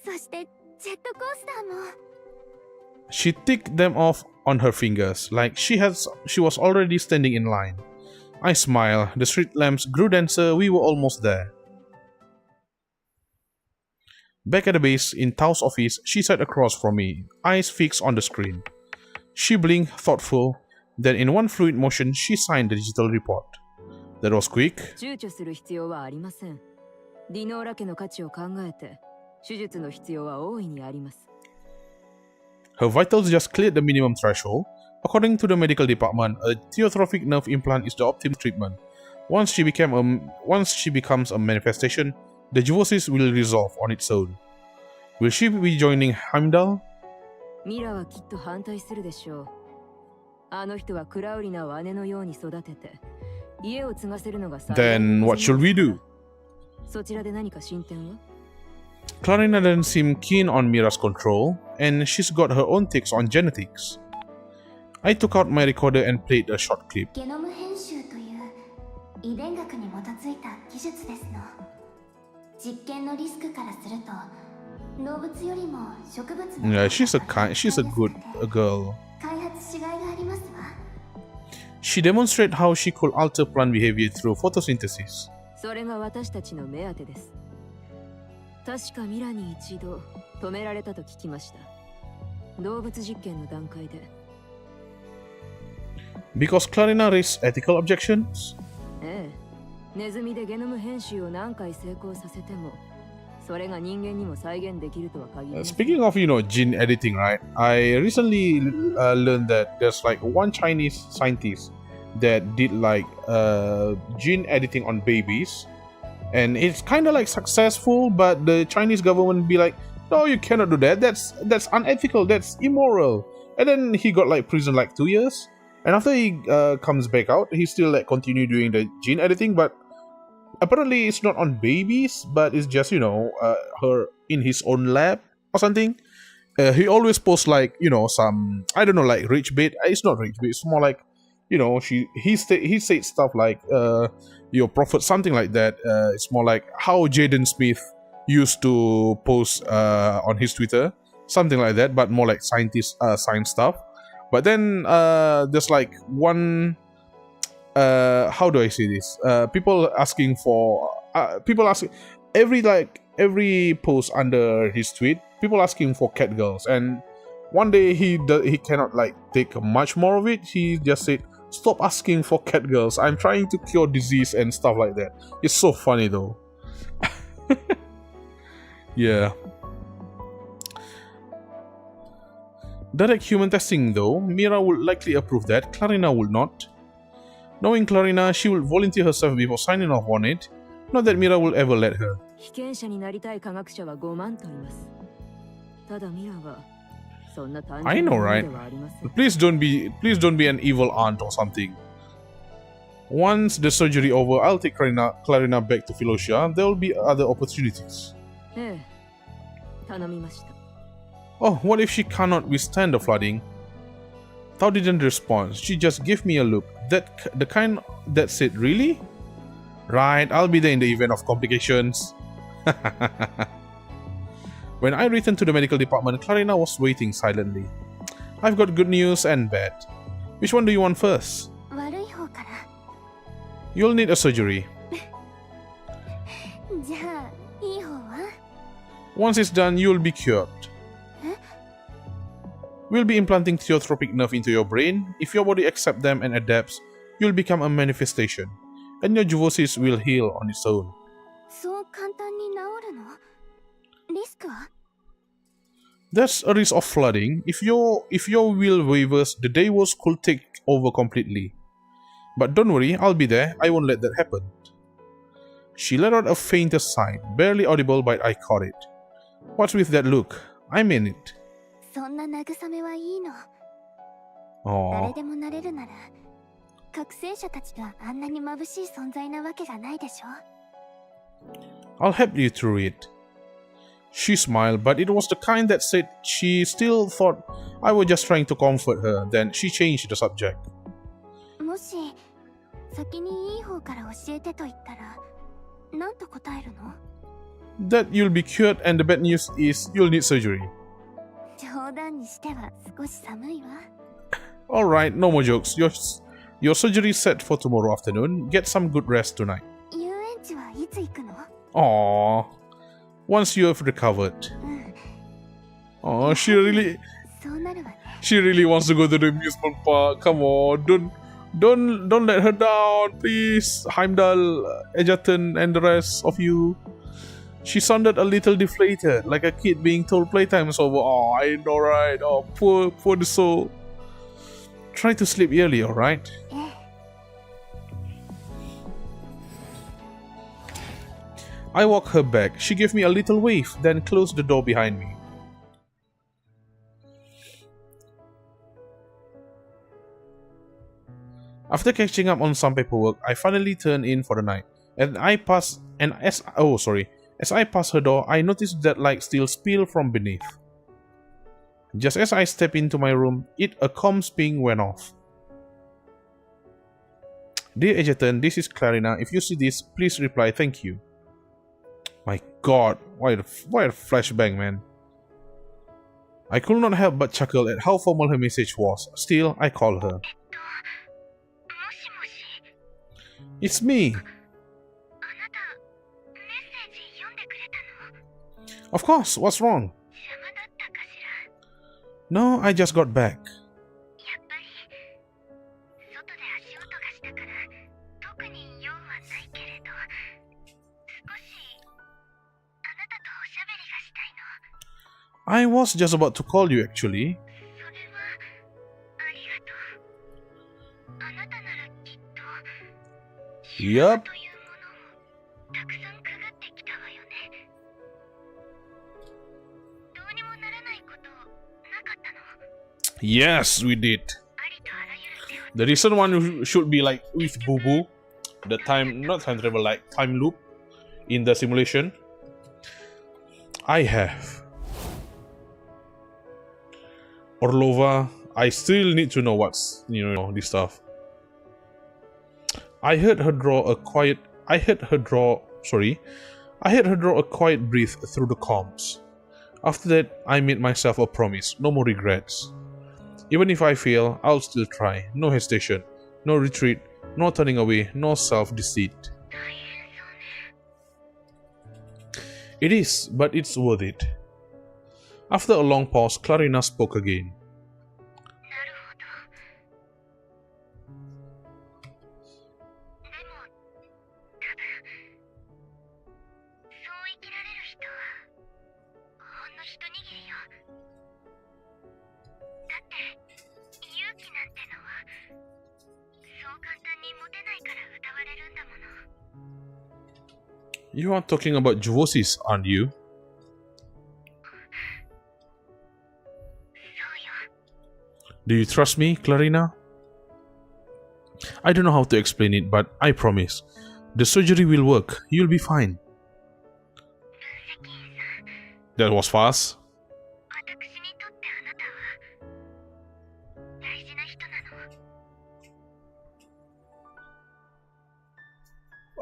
そしてジェットコースターも。She ticked them off on her fingers, like she was already standing in line. I smiled. The street lamps grew denser. We were almost there. Back at the base, in Tao's office, she sat across from me, eyes fixed on the screen. She blinked, thoughtful. Then in one fluid motion, she signed the digital report. That was quick. 躊躇する必要はありません。ディノーラ家の価値を考えて、手術の必要は大いにあります。Her vitals just cleared the minimum threshold. According to the medical department, a theotrophic nerve implant is the optimal treatment. Once she becomes a manifestation, the divorces will resolve on its own. Will she be joining Heimdall? ミラはきっと反対するでしょう。あの人はクラウリナを姉のように育てて、家を継がせるのが最大の Then what should we do? そちらで何か進展は？ Clarina doesn't seem keen on Mira's control, and she's got her own takes on genetics. I took out my recorder and played a short clip. ゲノム編集という遺伝学に基づいた技術ですの。実験のリスクからすると、動物よりも植物の Yeah, she's a good girl. 開発しがいがありますわ。She demonstrated how she could alter plant behavior through photosynthesis. それが私たちの目当てです。確かミラに一度止められたと聞きました。動物実験の段階で。Because Clarina raised ethical objections? ええ、ネズミでゲノム編集を何回成功させても、それが人間にも再現できるとは限りません。Speaking of, gene editing, right? I recently learned that there's like one Chinese scientist that did like gene editing on babies, and it's kind of like successful, but the Chinese government be like, no, you cannot do that. That's unethical. That's immoral. And then he got like prison like 2 years. And after he comes back out, he still like continue doing the gene editing, but apparently it's not on babies, but it's just her in his own lab or something. He always posts like some, I don't know, like rich bait. It's not rich bait. It's more like he said stuff like your prophet, something like that. It's more like how Jaden Smith used to post on his Twitter, something like that, but more like science stuff. But then there's like one how do I say this? People asking every post under his tweet, people asking for cat girls, and one day he cannot like take much more of it. He just said, "Stop asking for cat girls. I'm trying to cure disease and stuff like that." It's so funny though. Yeah. Direct human testing though, Mira would likely approve that, Clarina would not. Knowing Clarina, she will volunteer herself before signing off on it. Not that Mira will ever let her. 被験者になりたい科学者は5万といます。ただミラはそんな単 I 純 know, なもの right? ではありません。Please don't be an evil aunt or something. Once the surgery over, I'll take Clarina back to Philosia. There will be other opportunities. ええ、頼みました。Oh, what if she cannot withstand the flooding? Tao didn't respond. She just gave me a look. The kind that said, really? Right, I'll be there in the event of complications. When I returned to the medical department, Clarina was waiting silently. I've got good news and bad. Which one do you want first? 悪い方から。 You'll need a surgery. じゃあいい方は？ Once it's done, you'll be cured. We'll be implanting theotropic nerve into your brain. If your body accepts them and adapts, you'll become a manifestation, and your juvosis will heal on its own. そう簡単に治るの？リスクは？ There's a risk of flooding. If your will wavers, the Deivos could take over completely. But don't worry, I'll be there. I won't let that happen. She let out a faintest sigh, barely audible, but I caught it. What's with that look? I mean it. そんな慰めはいいの。 Aww. 誰でもなれるなら、覚醒者たちがあんなに眩しい存在なわけがないでしょ。 I'll help you through it. She smiled, but it was the kind that said she still thought I was just trying to comfort her. Then she changed the subject. もし先にいい方から教えてと言ったら、何と答えるの？ That you'll be cured, and the bad news is you'll need surgery. 冗談にしては少し寒いわ。 Alright, no more jokes. Your surgery is set for tomorrow afternoon. Get some good rest tonight. 遊園地はいつ行くの？ Aww. Once you have recovered. うん。 Oh,そうなるわね。 she really wants to go to the amusement park. Come on, don't let her down, please. Heimdall, Egerton, and the rest of you. She sounded a little deflated, like a kid being told playtime is over. Oh, I know, right? Oh, poor the soul. Try to sleep early, alright? ええ。 I walked her back. She gave me a little wave, then closed the door behind me. After catching up on some paperwork, I finally turned in for the night. As I passed her door, I noticed that light still spilled from beneath. Just as I stepped into my room, a comms ping went off. Dear Egerton, this is Clarina. If you see this, please reply thank you. My god, why a flashbang, man. I could not help but chuckle at how formal her message was. Still, I called her. It's me. Of course, what's wrong? No, I just got back. I was just about to call you actually. Yup. Yes, we did. The recent one should be like with Boo Boo. The not time travel, like time loop in the simulation. I have. Orlova, I still need to know what's, this stuff. I heard her draw a quiet breath through the comms. After that, I made myself a promise, no more regrets. Even if I fail, I'll still try. No hesitation, no retreat, no turning away, no self-deceit. It is, but it's worth it. After a long pause, Clarina spoke again. You are talking about Juvosis, aren't you? Do you trust me, Clarina? I don't know how to explain it, but I promise. The surgery will work. You'll be fine. That was fast.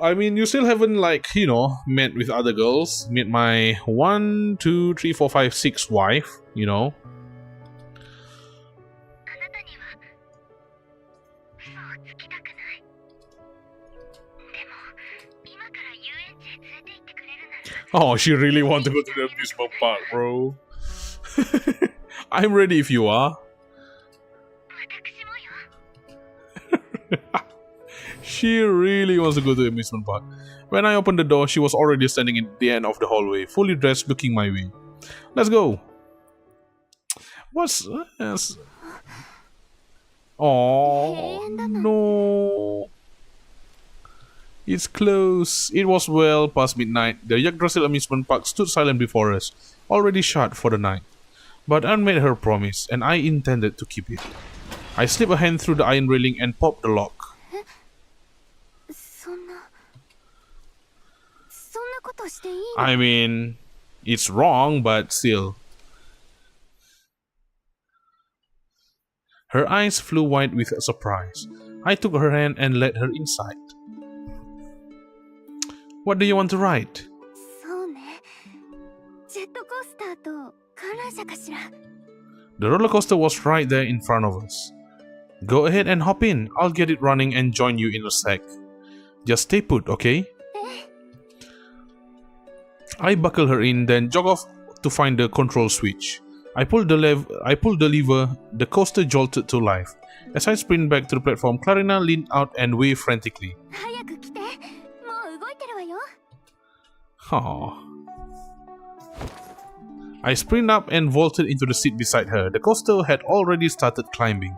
I mean, you still haven't, like, you know, met with other girls. Meet my 1, 2, 3, 4, 5, 6 wife, you know. Oh, she really wants to go to the amusement park, bro. I'm ready if you are. She really wants to go to the amusement park. When I opened the door, she was already standing at the end of the hallway, fully dressed, looking my way. Let's go. What's this? Oh, no. It's close. It was well past midnight. The Yggdrasil amusement park stood silent before us, already shut for the night. But Anne made her promise, and I intended to keep it. I slipped a hand through the iron railing and popped the lock. I mean, it's wrong, but still. Her eyes flew wide with surprise. I took her hand and led her inside. What do you want to ride? The roller coaster was right there in front of us. Go ahead and hop in. I'll get it running and join you in a sec. Just stay put, okay? I buckled her in, then jogged off to find the control switch. I pulled the lever, the coaster jolted to life. As I sprinted back to the platform, Clarina leaned out and waved frantically. Aww. I sprinted up and vaulted into the seat beside her. The coaster had already started climbing.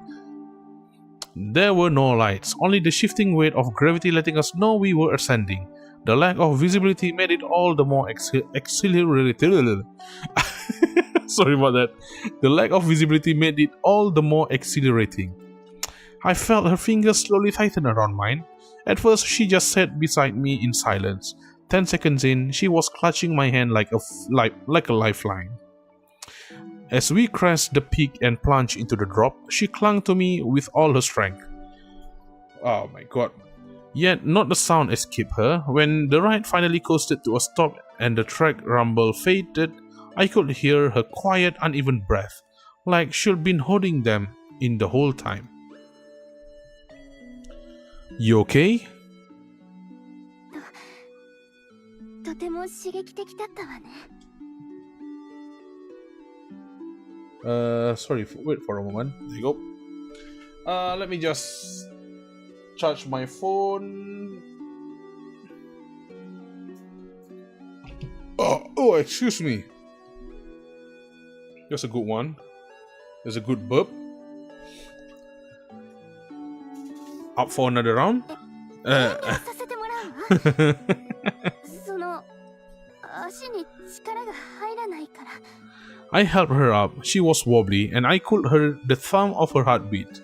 There were no lights, only the shifting weight of gravity letting us know we were ascending. The lack of visibility made it all the more exhilarating. Sorry about that. The lack of visibility made it all the more exhilarating. I felt her fingers slowly tighten around mine. At first, she just sat beside me in silence. 10 seconds in, she was clutching my hand like a lifeline. As we crashed the peak and plunged into the drop, she clung to me with all her strength. Oh my god. Yet not a sound escaped her. When the ride finally coasted to a stop and the track rumble faded, I could hear her quiet, uneven breath, like she'd been holding them in the whole time. You okay? Sorry, wait for a moment. There you go. Let me just charge my phone. Oh, excuse me. That's a good one. There's a good burp. Up for another round? I helped her up. She was wobbly, and I could hear the thump of her heartbeat.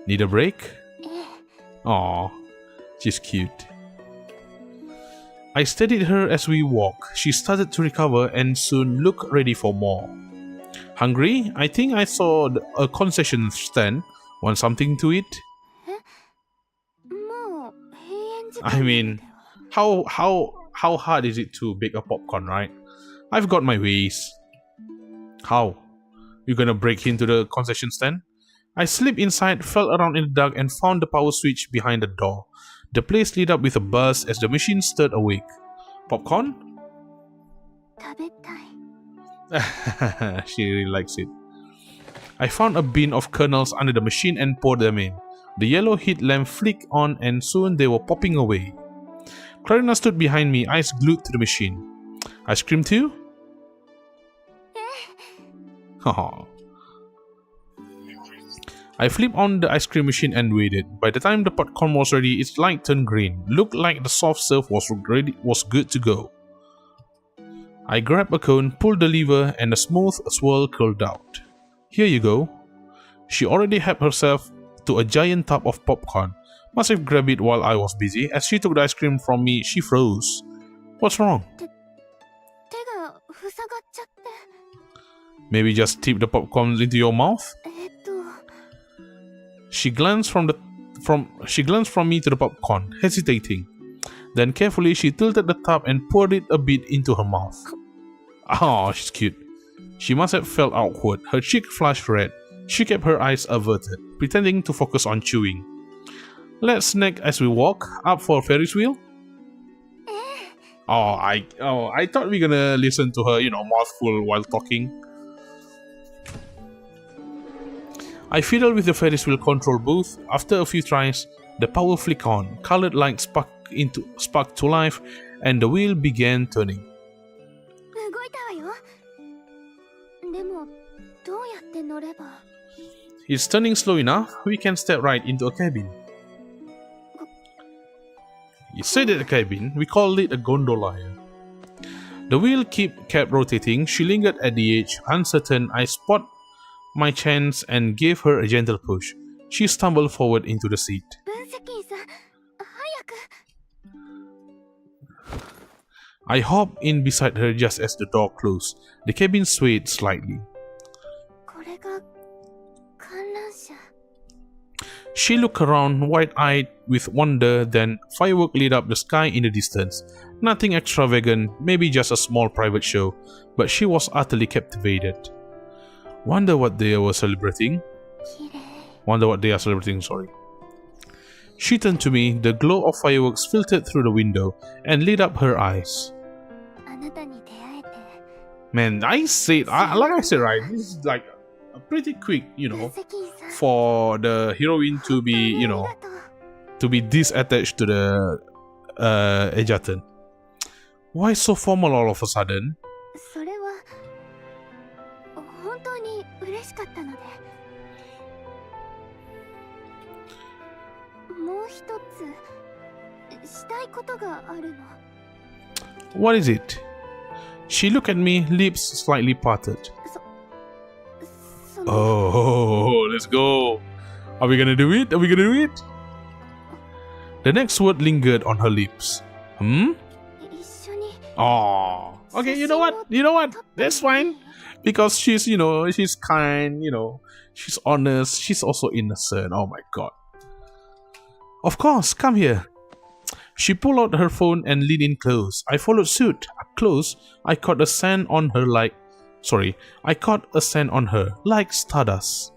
Need a break? Aw, she's cute. I steadied her as we walked. She started to recover and soon looked ready for more. Hungry? I think I saw a concession stand. Want something to eat? I mean, how hard is it to bake a popcorn, right? I've got my ways. How? You gonna break into the concession stand? I slipped inside, felt around in the dark, and found the power switch behind the door. The place lit up with a buzz as the machine stirred awake. Popcorn? She really likes it. I found a bin of kernels under the machine and poured them in. The yellow heat lamp flicked on and soon they were popping away. Clarina stood behind me, eyes glued to the machine. Ice cream too? Aww. I flipped on the ice cream machine and waited. By the time the popcorn was ready, its light turned green. Looked like the soft serve was good to go. I grabbed a cone, pulled the lever, and a smooth swirl curled out. Here you go. She already helped herself to a giant tub of popcorn. Must have grabbed it while I was busy. As she took the ice cream from me, she froze. What's wrong? Maybe just tip the popcorn into your mouth? She glanced from me to the popcorn, hesitating. Then carefully she tilted the tub and poured it a bit into her mouth. Oh, she's cute. She must have felt awkward. Her cheek flushed red. She kept her eyes averted, pretending to focus on chewing. Let's snack as we walk. Up for a Ferris wheel? I thought we were gonna listen to her, mouthful while talking. I fiddled with the Ferris wheel control booth. After a few tries, the power flicked on, colored lights sparked to life, and the wheel began turning. It's turning slow enough, we can step right into a cabin. You said it a cabin, we called it a gondola here. The wheel kept rotating. She lingered at the edge, uncertain. I spot my chance and gave her a gentle push. She stumbled forward into the seat. I hopped in beside her just as the door closed. The cabin swayed slightly. She looked around, wide-eyed with wonder, then firework lit up the sky in the distance. Nothing extravagant, maybe just a small private show, but she was utterly captivated. Wonder what they are celebrating, sorry. She turned to me, the glow of fireworks filtered through the window and lit up her eyes. Man, like I said, right, this is like a pretty quick, for the heroine to be, to be disattached to the Egerton. Why so formal all of a sudden? What is it? She looked at me, lips slightly parted. Oh, let's go. Are we gonna do it? The next word lingered on her lips. Oh, okay, you know what? That's fine. Because she's, she's kind, she's honest, she's also innocent. Oh my god. Of course, come here. She pulled out her phone and leaned in close. I followed suit. Up close, I caught a scent on her like stardust.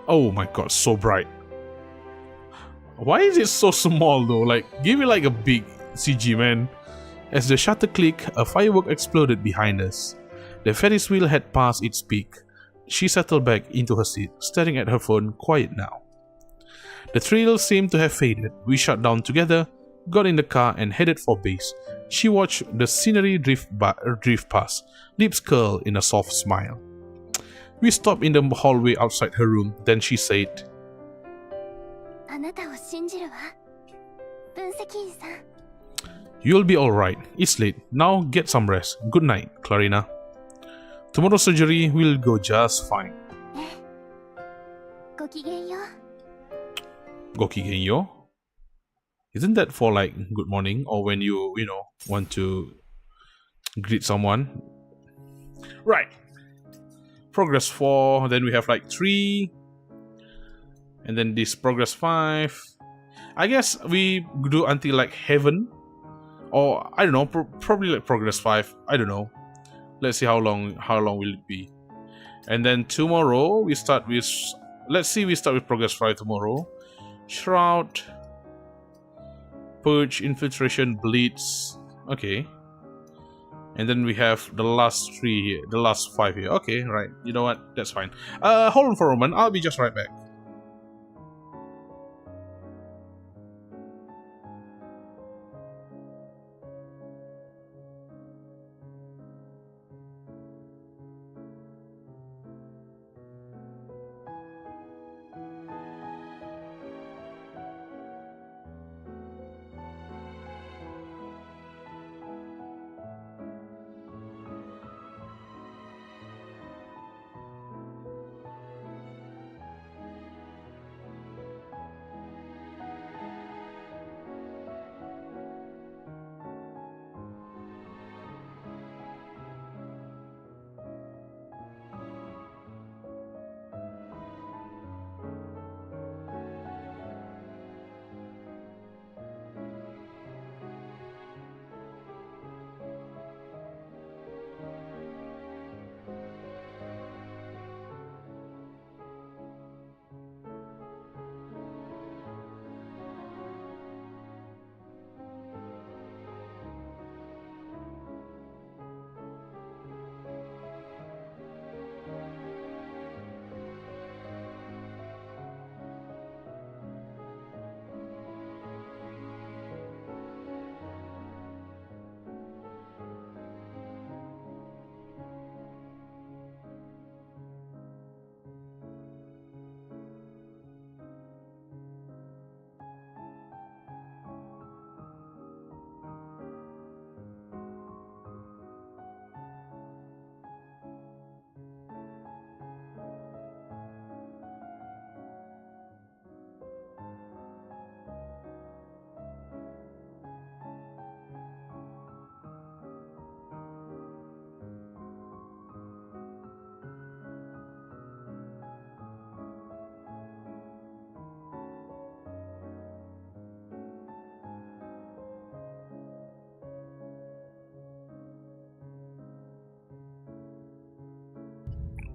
Oh my god, so bright. Why is it so small though? Like, give it like a big CG, man. As the shutter clicked, a firework exploded behind us. The Ferris wheel had passed its peak. She settled back into her seat, staring at her phone, quiet now. The thrill seemed to have faded. We shut down together, got in the car and headed for base. She watched the scenery drift past, lips curled in a soft smile. We stopped in the hallway outside her room, then she said, "You'll be alright. It's late. Now get some rest. Good night, Clarina. Tomorrow's surgery will go just fine." Gokigenyo? Isn't that for like good morning or when you want to greet someone? Right. Progress 4, then we have like 3, and then this progress 5. I guess we do until like heaven, or I don't know, probably like progress 5. I don't know. Let's see how long will it be. And then tomorrow we start with, we start with progress 5 tomorrow. Shroud, Purge, Infiltration, Bleeds. Okay. And then we have the last 3 here, the last 5 here. Okay, right. You know what? That's fine. Hold on for a moment. I'll be just right back.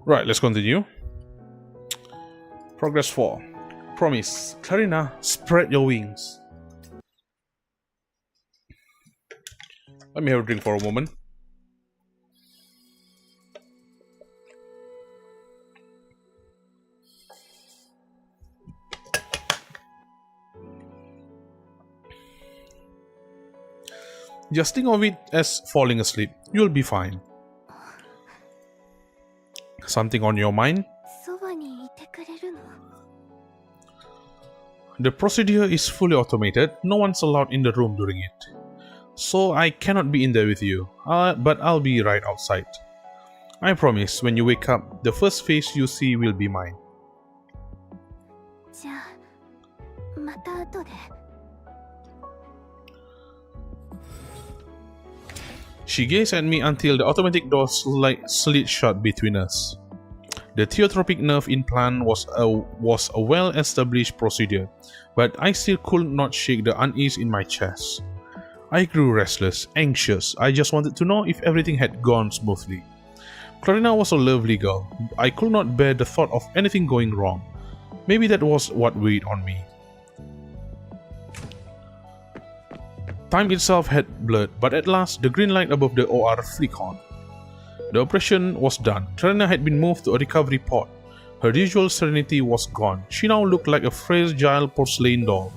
Right, let's continue. Progress 4. Promise. Clarina, spread your wings. Let me have a drink for a moment. Just think of it as falling asleep. You'll be fine. Something on your mind? そばにいてくれるの？ The procedure is fully automated. No one's allowed in the room during it. So I cannot be in there with you. But I'll be right outside. I promise, when you wake up, the first face you see will be mine. じゃあ、また後で。She gazed at me until the automatic door slid shut between us. The theotropic nerve implant was a well-established procedure, but I still could not shake the unease in my chest. I grew restless, anxious. I just wanted to know if everything had gone smoothly. Clarina was a lovely girl. I could not bear the thought of anything going wrong. Maybe that was what weighed on me. Time itself had blurred, but at last the green light above the OR flicked on. The operation was done. Clarina had been moved to a recovery pod. Her usual serenity was gone. She now looked like a fragile porcelain doll.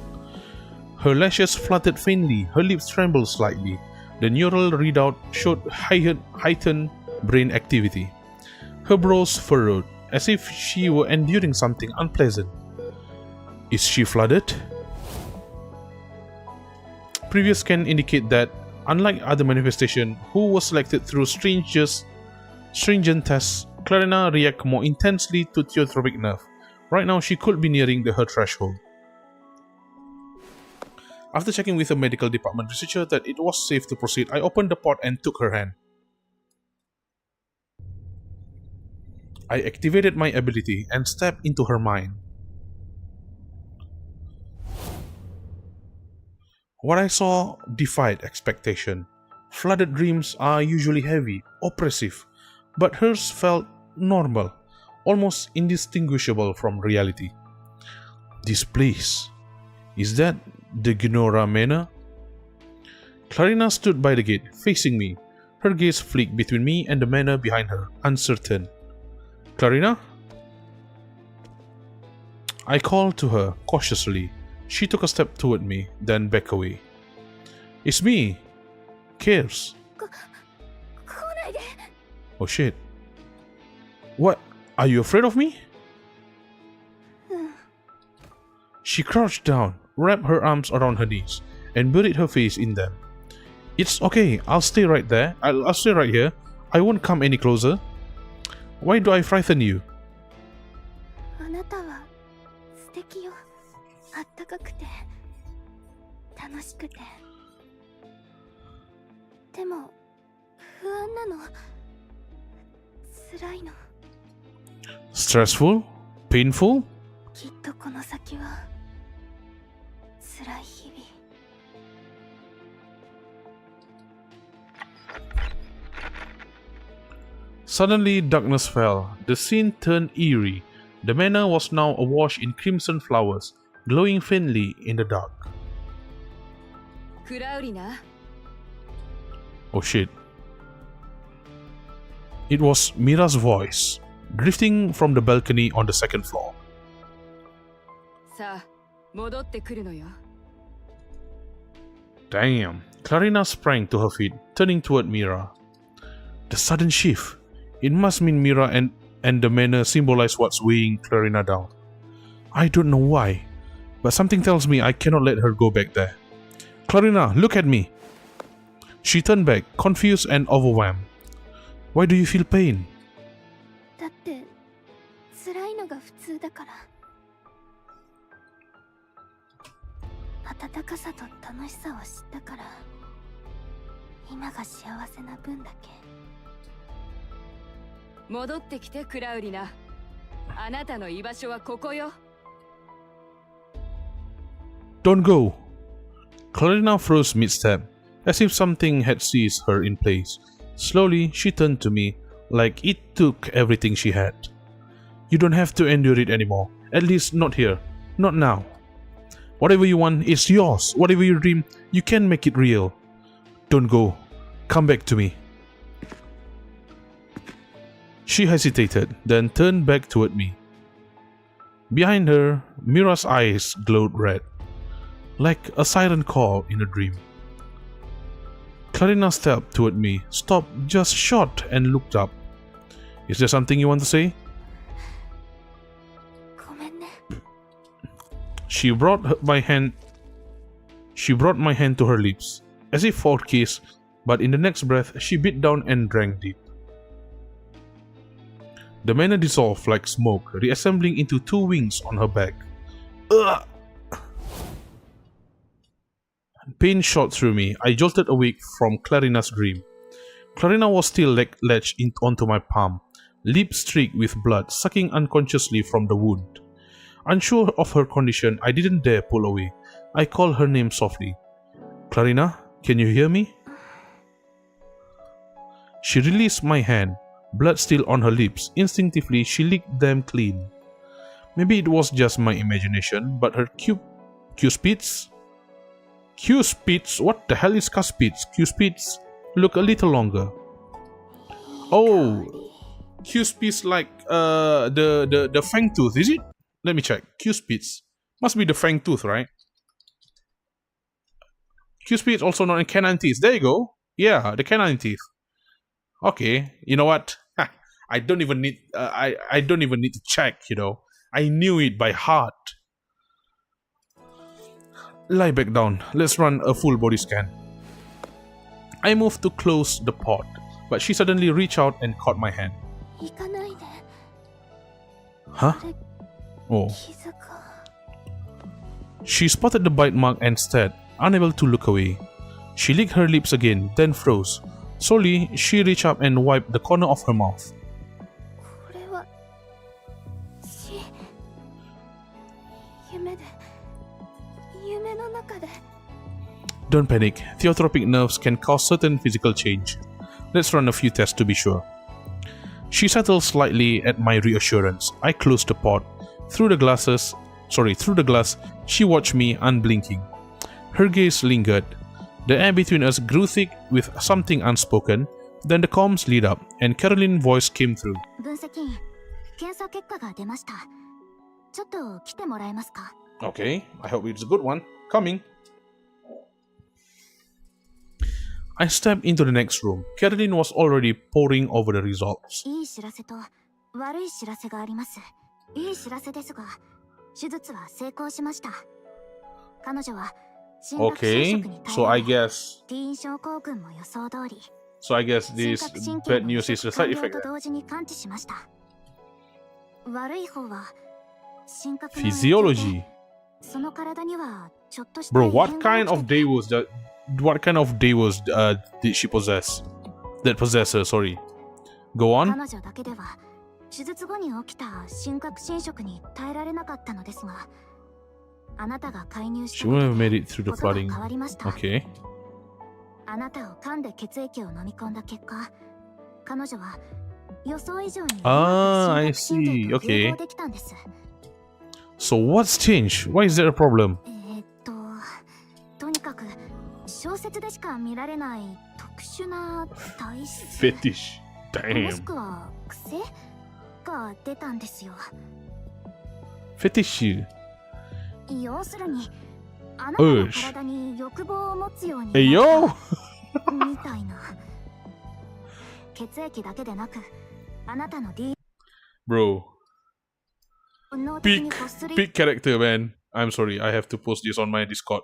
Her lashes fluttered faintly, her lips trembled slightly. The neural readout showed heightened brain activity. Her brows furrowed, as if she were enduring something unpleasant. Is she flooded? Previous scan indicate that, unlike other manifestations who were selected through stringent tests, Clarina reacted more intensely to theotropic nerve. Right now, she could be nearing her threshold. After checking with a medical department researcher that it was safe to proceed, I opened the pod and took her hand. I activated my ability and stepped into her mind. What I saw defied expectation. Flooded dreams are usually heavy, oppressive, but hers felt normal, almost indistinguishable from reality. This place, is that the Gnora Manor? Clarina stood by the gate, facing me. Her gaze flicked between me and the manor behind her, uncertain. Clarina? I called to her, cautiously. She took a step toward me, then back away. It's me! Cares. Oh shit. What? Are you afraid of me? She crouched down, wrapped her arms around her knees, and buried her face in them. It's okay, I'll stay right there. I'll stay right here. I won't come any closer. Why do I frighten you? あなたは素敵よ。あったかくて楽しくて。でも不安なの。辛いの。Stressful? Painful? きっとこの先は辛い日々。Suddenly, darkness fell. The scene turned eerie. The manor was now awash in crimson flowers, glowing faintly in the dark. クラウリナ Oh shit. It was Mira's voice, drifting from the balcony on the second floor. さあ戻ってくるのよ Damn. Clarina sprang to her feet, turning toward Mira. The sudden shift. It must mean Mira and the manor symbolize what's weighing Clarina down. I don't know why, but something tells me I cannot let her go back there. Clarina, look at me. She turned back, confused and overwhelmed. Why do you feel pain? だって辛いのが普通だから。温かさと楽しさを知ったから、今が幸せな分だけ。戻ってきてクラウリナあなたの居場所はここよ Don't go. Clarina froze mid-step, as if something had seized her in place. Slowly, she turned to me, like it took everything she had. You don't have to endure it anymore. At least not here. Not now. Whatever you want is yours. Whatever you dream, you can make it real. Don't go. Come back to me. She hesitated, then turned back toward me. Behind her, Mira's eyes glowed red, like a siren call in a dream. Clarina stepped toward me, stopped just short, and looked up. Is there something you want to say? She brought my hand to her lips, as if for a kiss, but in the next breath she bit down and drank deep. The mana dissolved like smoke, reassembling into two wings on her back. Ugh! Pain shot through me. I jolted awake from Clarina's dream. Clarina was still latched onto my palm, lips streaked with blood, sucking unconsciously from the wound. Unsure of her condition, I didn't dare pull away. I called her name softly. Clarina, can you hear me? She released my hand, blood still on her lips. Instinctively, she licked them clean. Maybe it was just my imagination, but her cuspids? Cuspids? What the hell is cuspids? Cuspids look a little longer. Oh, cuspids like the fang tooth, is it? Let me check. Cuspids. Must be the fang tooth, right? Cuspids also known as canine teeth. There you go. Yeah, the canine teeth. Okay, you know what? I don't even need. I don't even need to check. You know, I knew it by heart. Lie back down. Let's run a full body scan. I moved to close the pod, but she suddenly reached out and caught my hand. Huh? Oh. She spotted the bite mark and stared, unable to look away. She licked her lips again, then froze. Slowly, she reached up and wiped the corner of her mouth. Don't panic. Theotropic nerves can cause certain physical change. Let's run a few tests to be sure. She settled slightly at my reassurance. I closed the pod. Through the glass, she watched me unblinking. Her gaze lingered. The air between us grew thick with something unspoken. Then the comms lit up, and Caroline's voice came through. Okay, I hope it's a good one. Coming. I stepped into the next room. Caroline was already poring over the results. Okay, so I guess this bad news is a side effect. Physiology. Bro, what kind of devils did she possess? That possessor, sorry. Go on. She wouldn't have made it through the flooding. Okay. Ah, I see. Okay. So what's changed? Why is there a problem? Fetish. Damn. Fetish. Urge. Hey yo! Bro. Peak character, man. I'm sorry, I have to post this on my Discord.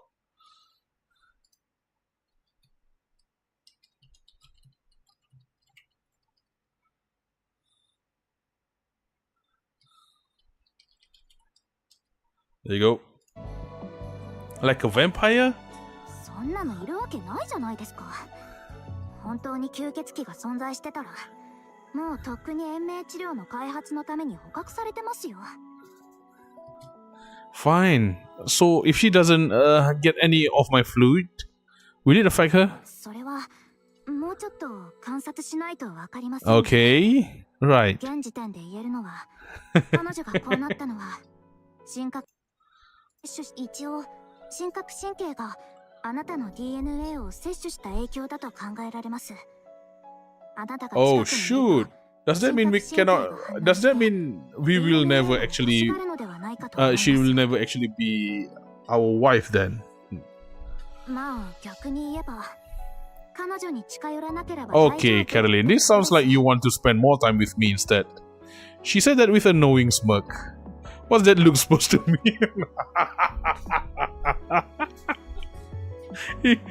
There you go. Like a vampire? Fine. So if she doesn't get any of my fluid, will it affect her? もうちょっと観察しないとわかりません。 Okay, right. 現時点で言えるのは、彼女がこうなったのは深刻一応深刻神経があなたの DNA を摂取した影響だと考えられます。あなたが Oh shoot. Does that mean we cannot? Does that mean we will never actually? She will never actually be our wife then. まあ逆に言えば彼女に近寄らなければ Okay, Caroline, this sounds like you want to spend more time with me instead. She said that with a knowing smirk. What's that look supposed to mean?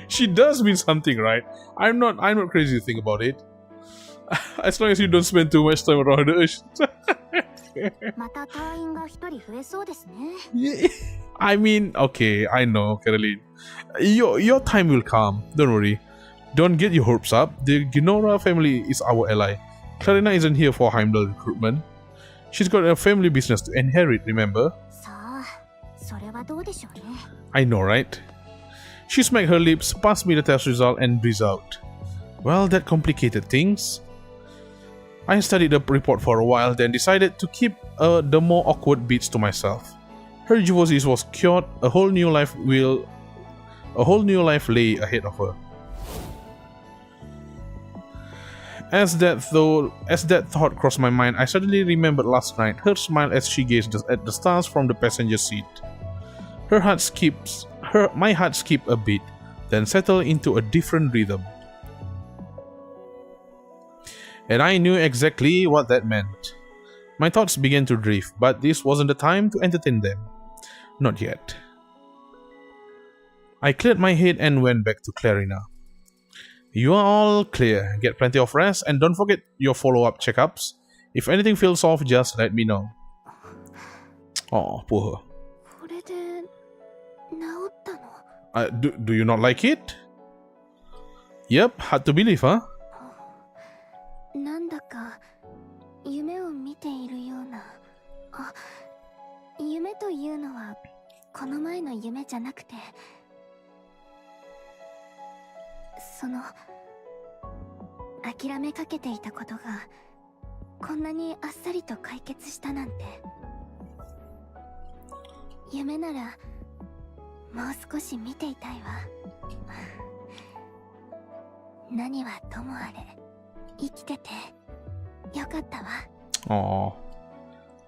She does mean something, right? I'm not crazy to think about it. As long as you don't spend too much time around her. また隊員が一人増えそうですね。 I mean, okay, I know, Caroline. Your time will come. Don't worry. Don't get your hopes up. The Ginora family is our ally. Clarina isn't here for Heimdall recruitment. She's got a family business to inherit, remember? さあ、それはどうでしょうね。 I know, right? She smacked her lips, passed me the test result, and breathed out. Well, that complicated things. I studied the report for a while, then decided to keep the more awkward bits to myself. Her divorce was cured. A whole new life lay ahead of her. As that thought crossed my mind, I suddenly remembered last night, her smile as she gazed at the stars from the passenger seat. My heart skipped a beat, then settled into a different rhythm. And I knew exactly what that meant. My thoughts began to drift, but this wasn't the time to entertain them. Not yet. I cleared my head and went back to Clarina. You are all clear. Get plenty of rest and don't forget your follow-up checkups. If anything feels off, just let me know. Oh, poor her. これで治ったの？ Do you not like it? Yep, hard to believe, huh? なんだか夢を見ているような。あ、夢というのはこの前の夢じゃなくて、その諦めかけていたことがこんなにあっさりと解決したなんて。夢ならもう少し見ていたいわ。何はともあれ生きててよかったわ。Aww.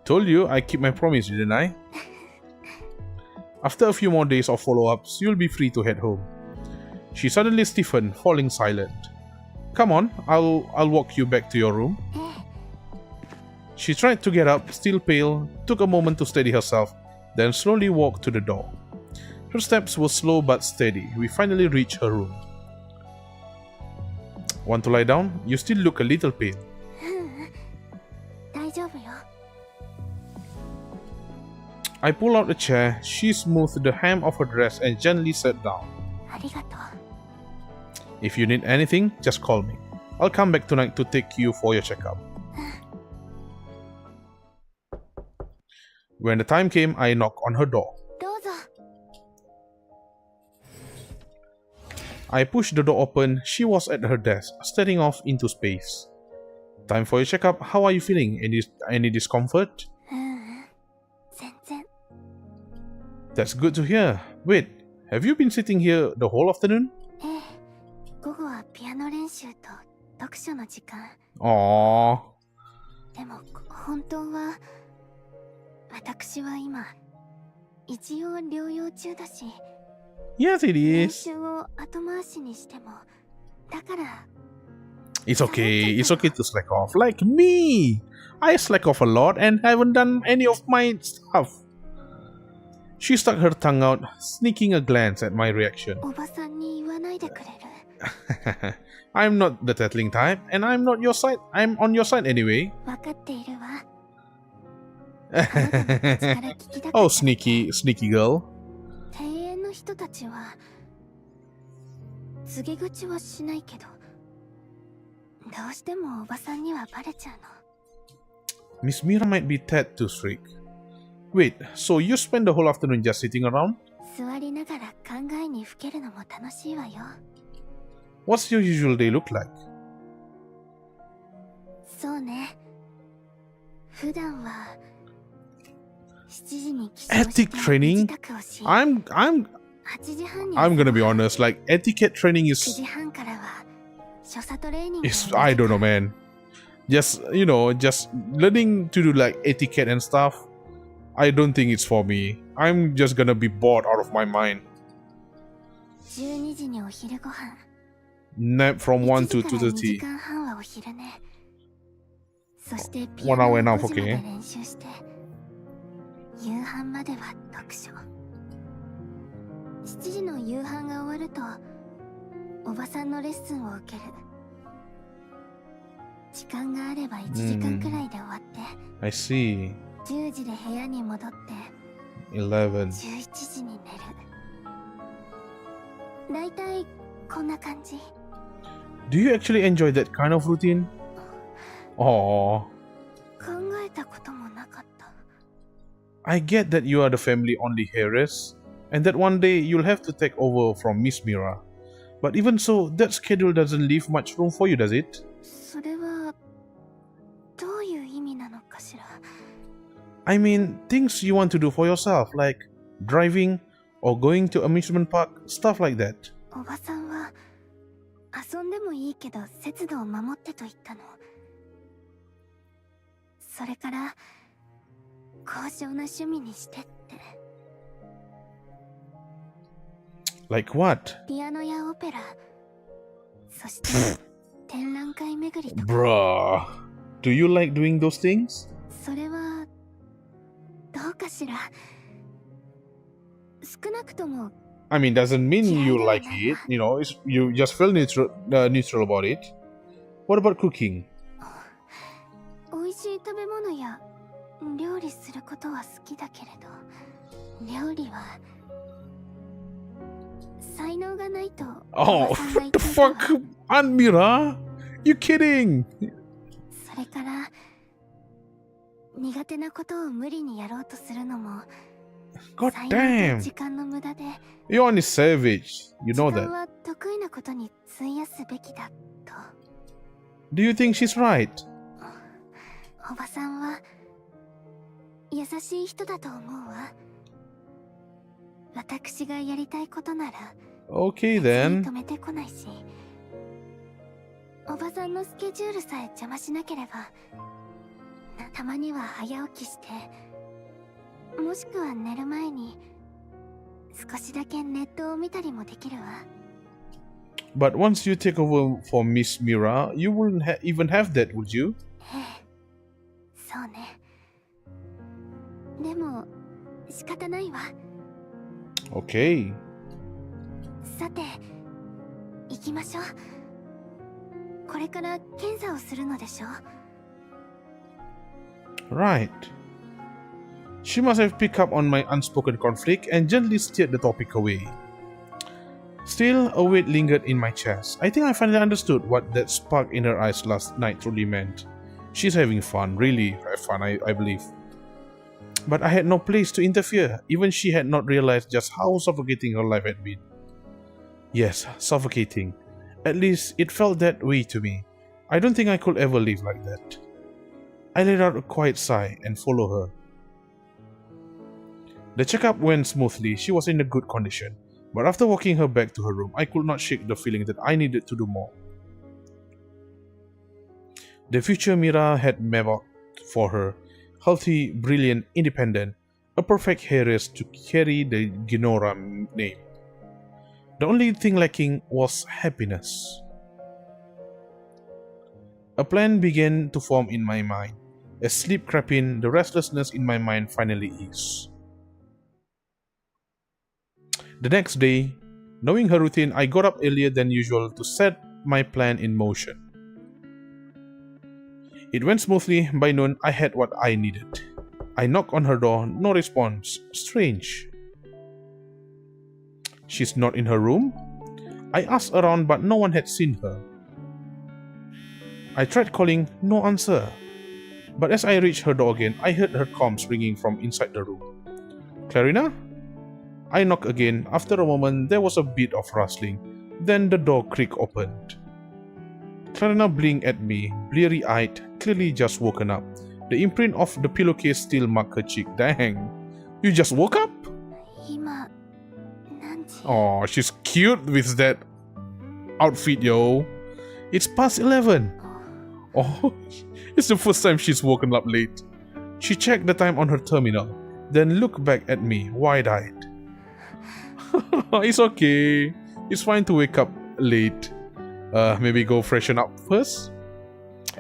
Told you I keep my promise, didn't I? After a few more days of follow-ups, you'll be free to head home. She suddenly stiffened, falling silent. Come on, I'll walk you back to your room. She tried to get up, still pale, took a moment to steady herself, then slowly walked to the door. Her steps were slow but steady. We finally reached her room. Want to lie down? You still look a little pale. 大丈夫よ。 I pulled out a chair, she smoothed the hem of her dress and gently sat down. ありがとう。 If you need anything, just call me. I'll come back tonight to take you for your checkup. When the time came, I knocked on her door. どうぞ。 I pushed the door open. She was at her desk, staring off into space. Time for your checkup. How are you feeling? Any discomfort? 全然。 That's good to hear. Wait, have you been sitting here the whole afternoon? ええ、午後はピアノ練習と読書の時間。 Aww. でも本当は私は今一応療養中だし。 Yes, it 練 is. 習を後回しにしてもだから。 It's okay. It's okay to slack off. Like me. I slack off a lot and haven't done any of my stuff. She stuck her tongue out, sneaking a glance at my reaction. おばさんに言わないでくれる？ I'm not the tattling type, and I'm not your side. I'm on your side anyway. 分かっているわ。 Oh, sneaky girl. 庭園の人たちは告げ口はしないけど、どうしてもおばさんにはバレちゃうの。 Miss Mira might be tad too strict. Wait, so you spend the whole afternoon just sitting around? 座りながら考えにふけるのも楽しいわよ。What's your usual day look like? そうね。普段は7時に起床して Ethic training? 自宅をし、 I'm 8時半に I'm gonna be honest, like etiquette training 9 is 時半からは所作トレーニングを is I don't know, man. Just just learning to do like etiquette and stuff. I don't think it's for me. I'm just gonna be bored out of my mind. 12時にお昼ご飯。 Nap from 1 to 1時から2 2:30. 時間半はお昼寝。そしてピ 1アノを hour enough, 5時まで okay. 練習して、夕飯までは読書。7時の夕飯が終わると、おばさんのレッスンを受ける。時間があれば1時間くらいで終わって、 I see. 10時で部屋に戻って、 11. 11時に寝る。だいたいこんな感じ。 Do you actually enjoy that kind of routine? Oh, 考えたこともなかった。 I get that you are the family only heiress, and that one day you'll have to take over from Miss Mira. But even so, that schedule doesn't leave much room for you, does it? それはどういう意味なのかしら。 I mean, things you want to do for yourself, like driving or going to amusement park, stuff like that. おばさんは遊んでもいいけど節度を守ってと言ったの。それから高尚な趣味にしてって。 Like what? ピアノやオペラ、そして展覧会巡りとか。 Bruh. Do you like doing those things? それはどうかしら。少なくとも I mean, doesn't mean you like it. You just feel neutral about it. What about cooking? 美味しい食べ物や料理することは好きだけれど、料理は才能がないとお Oh, ばさんが言 what って the いたわ。 fuck? Aunt Mira? You kidding? それから苦手なことを無理にやろうとするのも God 才能と damn. 時間の無駄で、 You're only savage. You 時 know 間 that. は得意なことに費やすべきだと。 Do you think she's right? おばさんは優しい人だと思うわ。私がやりたいことなら Okay 別に then. 止めてこないし、おばさんのスケジュールさえ邪魔しなければ、たまには早起きして、もしくは寝る前に少しだけネットを見たりもできるわ。 But once you take over for Miss Mira, you wouldn't even have that, would you? ええ、そうね。でも仕方ないわ。 Okay. さて、行きましょう。これから検査をするのでしょ。 Right. She must have picked up on my unspoken conflict and gently steered the topic away. Still, a weight lingered in my chest. I think I finally understood what that spark in her eyes last night truly meant. She's having fun, really have fun, I believe. But I had no place to interfere. Even she had not realized just how suffocating her life had been. Yes, suffocating. At least it felt that way to me. I don't think I could ever live like that. I let out a quiet sigh and followed her. The checkup went smoothly. She was in a good condition. But after walking her back to her room, I could not shake the feeling that I needed to do more. The future Mira had mapped out for her. Healthy, brilliant, independent. A perfect heiress to carry the Ginora name. The only thing lacking was happiness. A plan began to form in my mind. As sleep crept in, the restlessness in my mind finally eased. The next day, knowing her routine, I got up earlier than usual to set my plan in motion. It went smoothly. By noon, I had what I needed. I knocked on her door, no response. Strange. She's not in her room? I asked around, but no one had seen her. I tried calling, no answer. But as I reached her door again, I heard her comms ringing from inside the room. Clarina? I knocked again. After a moment, there was a bit of rustling. Then the door creak opened. Clarina blinked at me, bleary-eyed, clearly just woken up. The imprint of the pillowcase still marked her cheek. Dang, you just woke up? 今何時 Oh, she's cute with that outfit, yo. It's past 11. Oh, it's the first time she's woken up late. She checked the time on her terminal, then looked back at me, wide-eyed. It's okay. It's fine to wake up late. Maybe go freshen up first?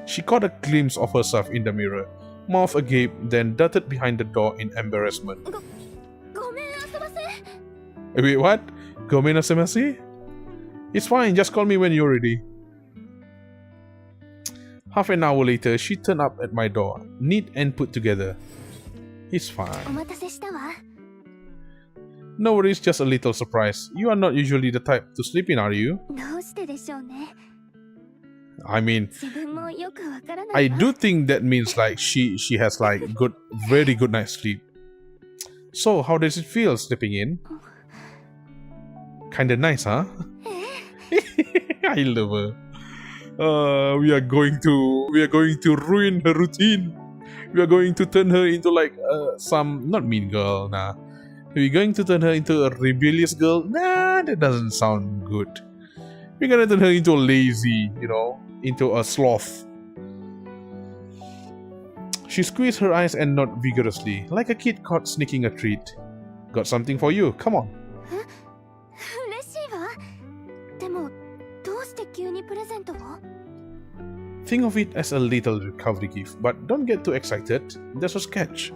She caught a glimpse of herself in the mirror, mouth agape, then darted behind the door in embarrassment. ごめんあそばせ Wait, what? Gomen asemase? It's fine, just call me when you're ready. Half an hour later, she turned up at my door, neat and put together. It's お fine. 待たせしたわ No worries, just a little surprise. You are not usually the type to sleep in, are you? どうしてでしょうね I mean, 自分もよくわからない I わ do think that means like she has like very good night's sleep. So how does it feel sleeping in? Kinda nice, huh? I love her. We are going to ruin her routine. We are going to turn her into like some not mean girl, nah. We're going to turn her into a rebellious girl. Nah, that doesn't sound good. We're gonna turn her into a lazy, into a sloth. She squeezed her eyes and nodded vigorously, like a kid caught sneaking a treat. Got something for you, come on. 嬉しいわでもどうして急にプレゼントを Think of it as a little recovery gift, but don't get too excited. There's a sketch.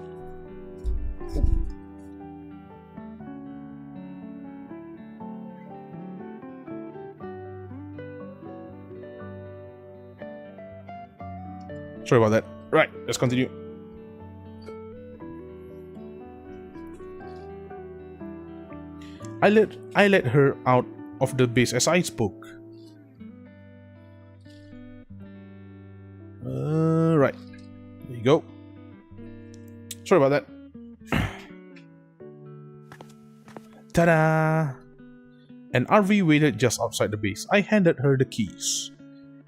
Sorry about that. Right, let's continue. I let her out of the base as I spoke. Right. There you go. Sorry about that. Ta-da! An RV waited just outside the base. I handed her the keys.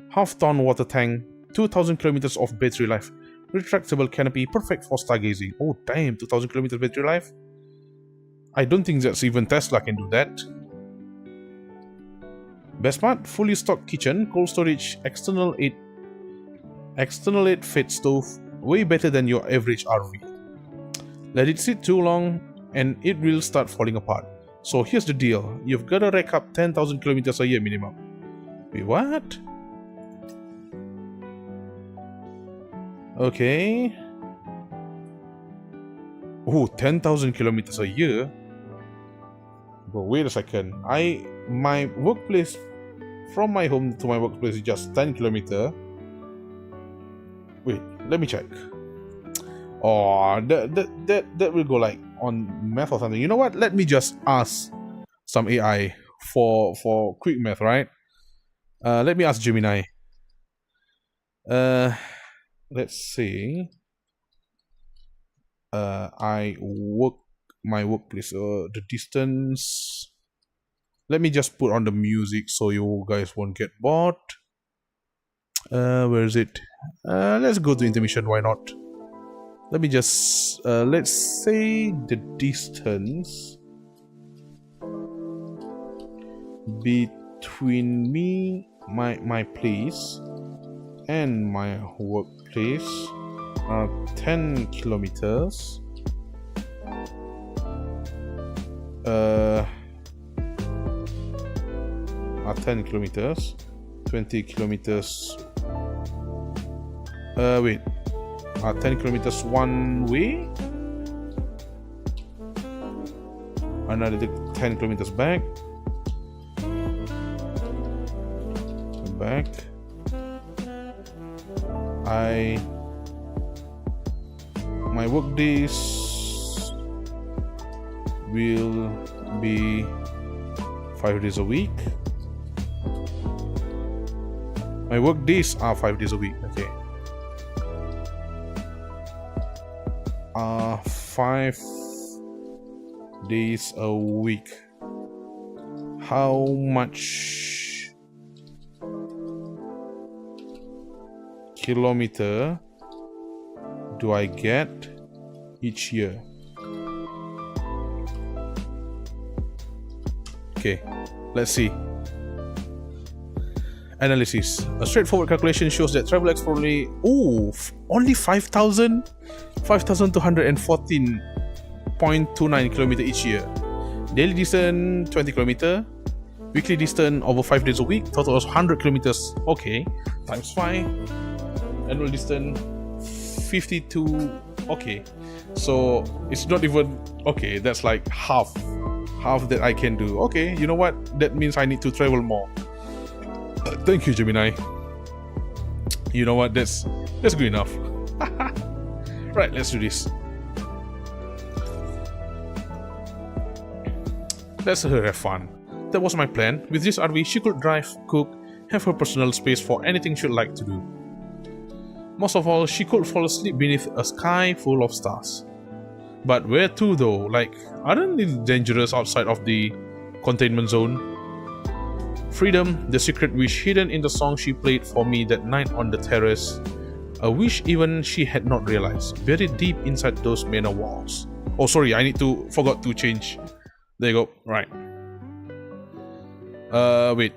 Half-ton water tank, 2,000 kilometers of battery life, retractable canopy, perfect for stargazing. Oh damn, 2,000 kilometers battery life? I don't think that's even Tesla can do that. Best part, fully stocked kitchen, cold storage, external 8 fed stove, way better than your average RV. Let it sit too long and it will start falling apart. So here's the deal, you've gotta rack up 10,000 kilometers a year minimum. Wait, what? Okay. Oh, 10,000 kilometers a year? But wait a second. My workplace, from my home to my workplace is just 10 kilometers. Wait, let me check. Oh, that will go like on math or something. You know what? Let me just ask some AI for quick math, right? Let me ask Gemini. Let's see. My workplace. The distance. Let me just put on the music so you guys won't get bored. Where is it? Let's go to intermission. Why not? Let me just let's say the distance between my place and my workplace are 10 kilometers. 10 kilometers, 20 kilometers. Wait. 10 kilometers one way. Another 10 kilometers back. Back. My work days will be 5 days a week. My work days are 5 days a week. Okay. 5 days a week. How much kilometer do I get each year? Okay, let's see. Analysis. A straightforward calculation shows that travel exploratory only 5,214.29 km each year. Daily distance 20 km. Weekly distance over 5 days a week. Total was 100 kilometers. Okay, times 5. Annual distance 52. Okay, so it's not even okay. That's like half that I can do. Okay, you know what? That means I need to travel more. Thank you, Gemini. You know what? That's good enough. Right, let's do this. Let's her have fun. That was my plan. With this RV, she could drive, cook, have her personal space for anything she'd like to do. Most of all, she could fall asleep beneath a sky full of stars. But where to though? Like, aren't it dangerous outside of the containment zone? Freedom, the secret wish hidden in the song she played for me that night on the terrace. A wish even she had not realized, buried deep inside those manor walls. Oh, sorry, forgot to change. There you go, right. Wait.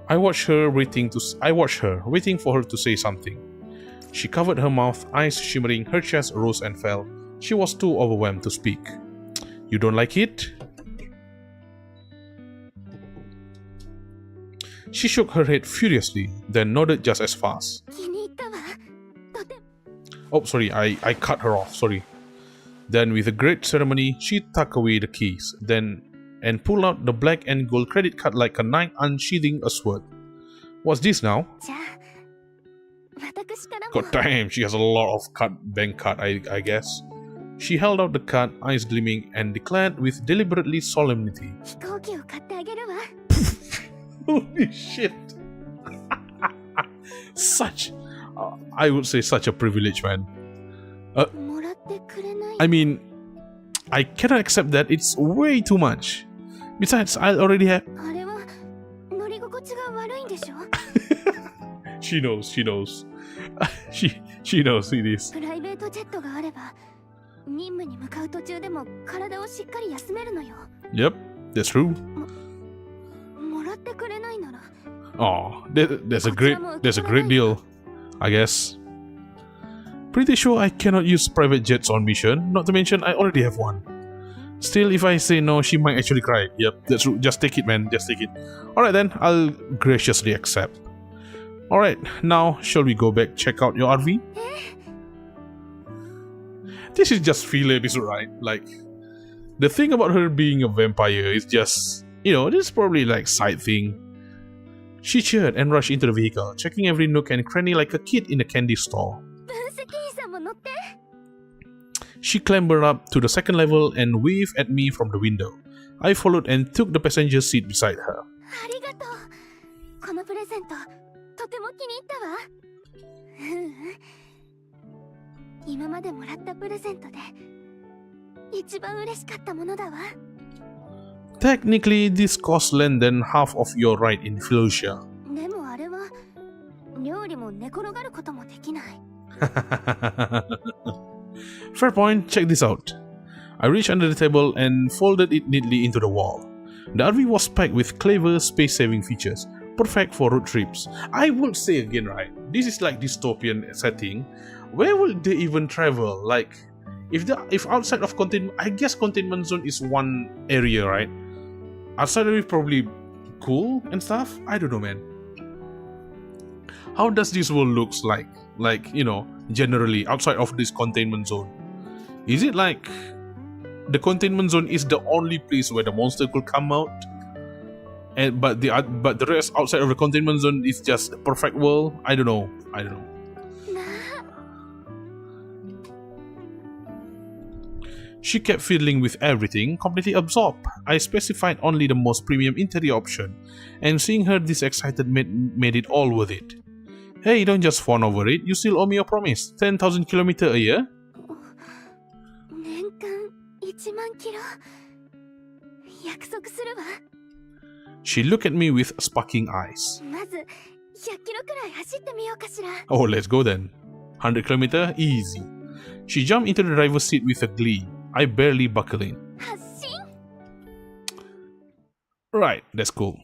I watched her waiting for her to say something. She covered her mouth, eyes shimmering, her chest rose and fell. She was too overwhelmed to speak. You don't like it? She shook her head furiously, then nodded just as fast. Oh, sorry, I cut her off, sorry. Then with a great ceremony, she tucked away the keys, and pulled out the black and gold credit card like a knight unsheathing a sword. What's this now? God damn, she has a lot of bank card, I guess. She held out the card, eyes gleaming, and declared with deliberately solemnity. Holy shit. I would say such a privilege, man. I mean, I cannot accept that. It's way too much. Besides, I already have... She knows. she knows it is. Yep, that's true. Oh, that's a great deal, I guess. Pretty sure I cannot use private jets on mission, not to mention I already have one. Still, if I say no, she might actually cry. Yep, that's true. Just take it, man. Just take it. Alright then, I'll graciously accept. Alright, now shall we go back check out your RV? This is just filler episode, right? Like, the thing about her being a vampire is just, this is probably like side thing. She cheered and rushed into the vehicle, checking every nook and cranny like a kid in a candy store. She clambered up to the second level and waved at me from the window. I followed and took the passenger seat beside her. Technically, this costs less than half of your ride in Fallujah. Fair point, check this out. I reached under the table and folded it neatly into the wall. The RV was packed with clever space-saving features, perfect for road trips. I would say again, right, this is like dystopian setting. Where would they even travel? Like, if outside of containment, I guess containment zone is one area, right? Outside of it, probably cool and stuff. I don't know, man. How does this world looks like? Like, generally outside of this containment zone. Is it like the containment zone is the only place where the monster could come out, but the rest outside of the containment zone is just a perfect world? I don't know. She kept fiddling with everything, completely absorbed. I specified only the most premium interior option, and seeing her this excited made it all worth it. Hey, don't just fawn over it, you still owe me a promise. 10,000 kilometers a year? 約束するわ。 She looked at me with sparkling eyes. まず100キロくらい走ってみようかしら。 Oh, let's go then. 100 km? Easy. She jumped into the driver's seat with a glee. I barely buckled in. 発進。 Right, that's cool.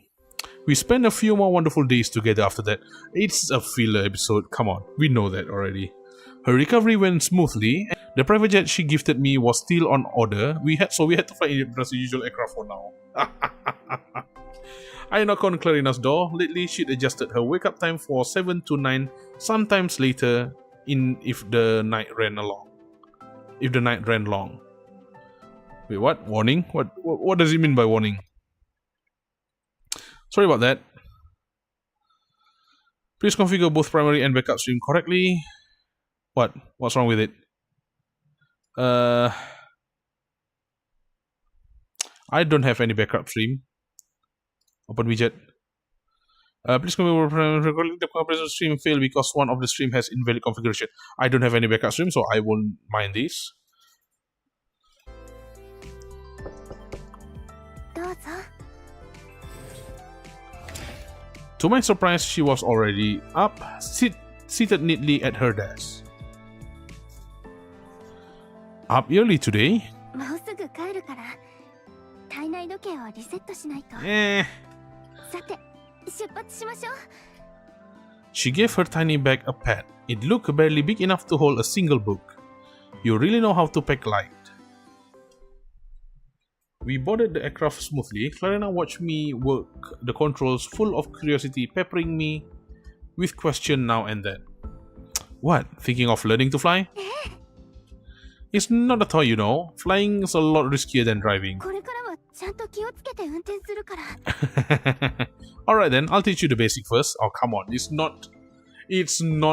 We spent a few more wonderful days together after that. It's a filler episode, come on, we know that already. Her recovery went smoothly. The private jet she gifted me was still on order. We had to fly in the usual aircraft for now. I knocked on Clarina's door. Lately, she'd adjusted her wake-up time for 7 to 9, sometimes later if the night ran long. Wait, what? Warning? What does it mean by warning? Sorry about that. Please configure both primary and backup stream correctly. What? What's wrong with it? I don't have any backup stream. Open widget. Please configure the compression stream failed because one of the stream has invalid configuration. I don't have any backup stream, so I won't mind this. どうぞ。 To my surprise, she was already up, seated neatly at her desk. Up early today? もうすぐ帰るから体内時計をリセットしないと。 さて、出発しましょう。 She gave her tiny bag a pat. It looked barely big enough to hold a single book. You really know how to pack light. We boarded the aircraft smoothly. Clarina watched me work the controls, full of curiosity, peppering me with questions now and then. What? Thinking of learning to fly? It's not a toy, you know. Flying is a lot riskier than driving. これからはちゃんと気をつけて運転するから。 Alright then, I'll teach you the basic first. Oh, come on. It's not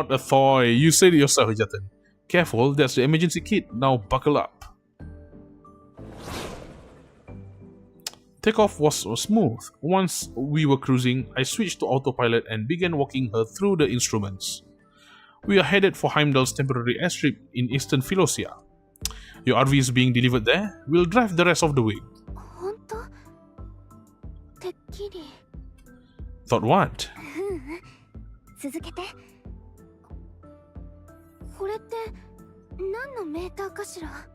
a toy. You said it yourself, Hijatan. Careful, that's the emergency kit. Now buckle up. Takeoff was smooth. Once we were cruising, I switched to autopilot and began walking her through the instruments. We are headed for Heimdall's temporary airstrip in Eastern Philosia. Your RV is being delivered there. We'll drive the rest of the way. 本当？てっきり。 Thought what? 続けて。これって何のメーターかしら？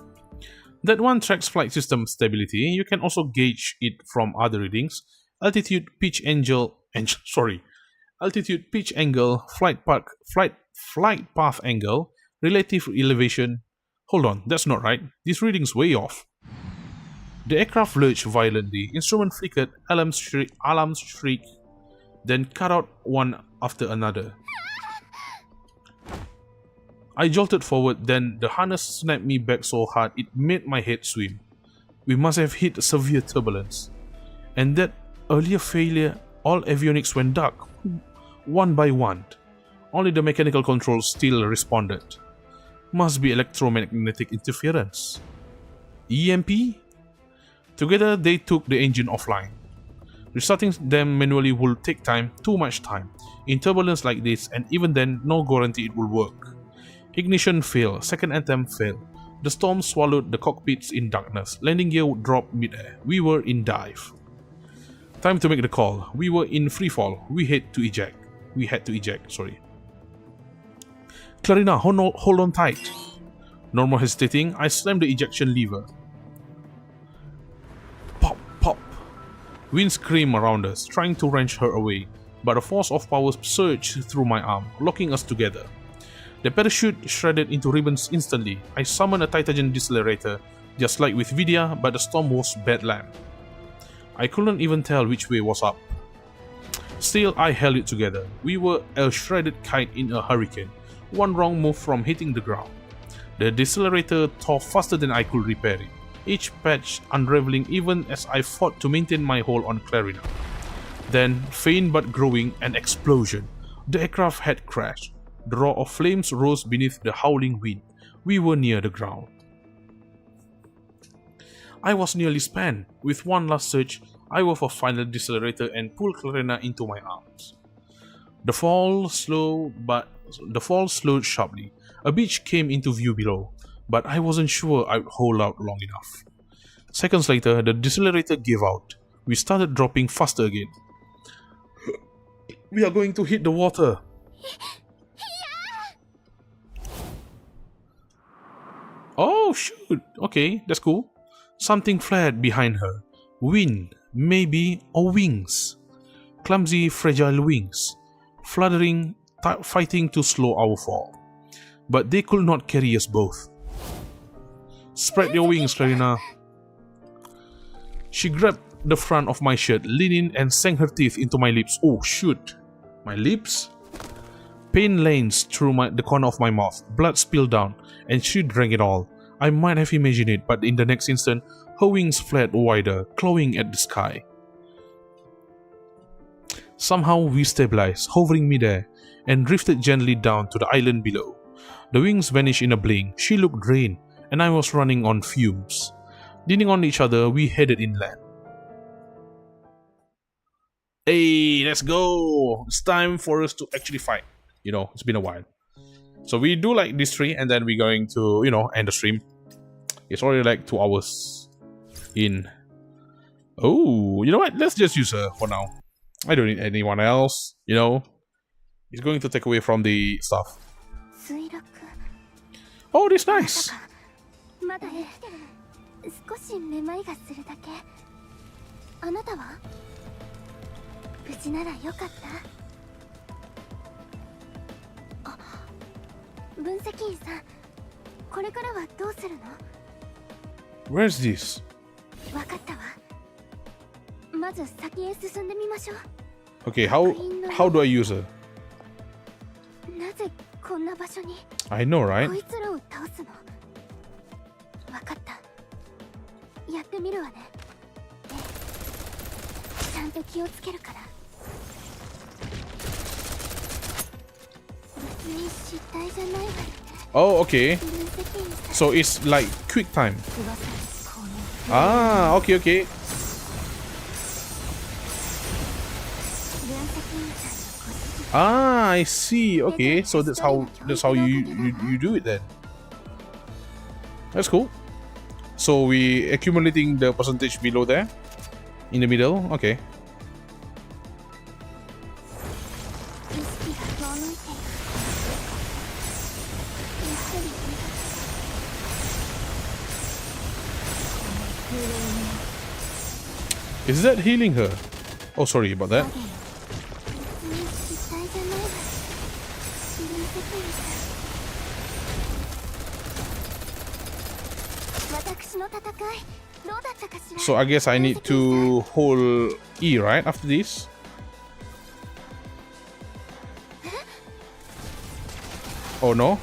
That one tracks flight system stability. You can also gauge it from other readings. Altitude, pitch angle, flight path angle, relative elevation. Hold on, that's not right. This reading's way off. The aircraft lurched violently. Instrument flickered, alarms shriek, then cut out one after another. I jolted forward, then the harness snapped me back so hard it made my head swim. We must have hit severe turbulence. And that earlier failure, all avionics went dark, one by one. Only the mechanical controls still responded. Must be electromagnetic interference. EMP? Together they took the engine offline. Restarting them manually would take time, too much time. In turbulence like this, and even then, no guarantee it will work. Ignition failed, second attempt failed. The storm swallowed the cockpits in darkness. Landing gear dropped mid-air. We were in dive. Time to make the call. We were in freefall. We had to eject. Clarina, hold on tight. No more hesitating. I slammed the ejection lever. Pop, pop. Wind screamed around us, trying to wrench her away, but a force of power surged through my arm, locking us together. The parachute shredded into ribbons instantly. I summoned a Titagen decelerator, just like with Vidya, but the storm was bedlam. I couldn't even tell which way was up. Still, I held it together. We were a shredded kite in a hurricane, one wrong move from hitting the ground. The decelerator tore faster than I could repair it, each patch unraveling even as I fought to maintain my hold on Clarina. Then, faint but growing, an explosion. The aircraft had crashed. The roar of flames rose beneath the howling wind. We were near the ground. I was nearly spent. With one last surge, I wove a final decelerator and pulled Clarina into my arms. The fall slowed sharply. A beach came into view below, but I wasn't sure I'd hold out long enough. Seconds later, the decelerator gave out. We started dropping faster again. We are going to hit the water. Oh shoot, okay, that's cool. Something flared behind her. Wind, maybe, or wings. Clumsy, fragile wings. Fluttering, fighting to slow our fall. But they could not carry us both. Spread your wings, Clarina. She grabbed the front of my shirt, leaned in and sank her teeth into my lips. Oh shoot. My lips? Pain lanced through the corner of my mouth. Blood spilled down, and she drank it all. I might have imagined it, but in the next instant, her wings flared wider, clawing at the sky. Somehow we stabilized, hovering midair, and drifted gently down to the island below. The wings vanished in a blink. She looked drained, and I was running on fumes. Leaning on each other, we headed inland. Hey, let's go! It's time for us to actually fight. You know, it's been a while. So we do like this 3, and then we're going to, you know, end the stream. It's already like 2 hours in. Oh, you know what? Let's just use her for now. I don't need anyone else, you know. It's going to take away from the stuff. Oh, this is nice. まだ少しめまいがするだけ。あなたは無事ならよかった。あ、分析員さん、これからはどうするの？ Where's this? わかったわ。まず先へ進んでみましょう。 Okay, how do I use her? なぜこんな場所に？ I know, right? こいつらを倒すの。わかった。やってみるわね。ええ、ちゃんと気をつけるから。別に失態じゃないわよね。 Oh, okay. So it's like quick time. Ah, okay, okay. Ah, I see. Okay, so that's how you do it then. That's cool. So we accumulating the percentage below there, in the middle. Okay. Is that healing her? Oh, sorry about that. So I guess I need to hold E, right, after this? Oh no?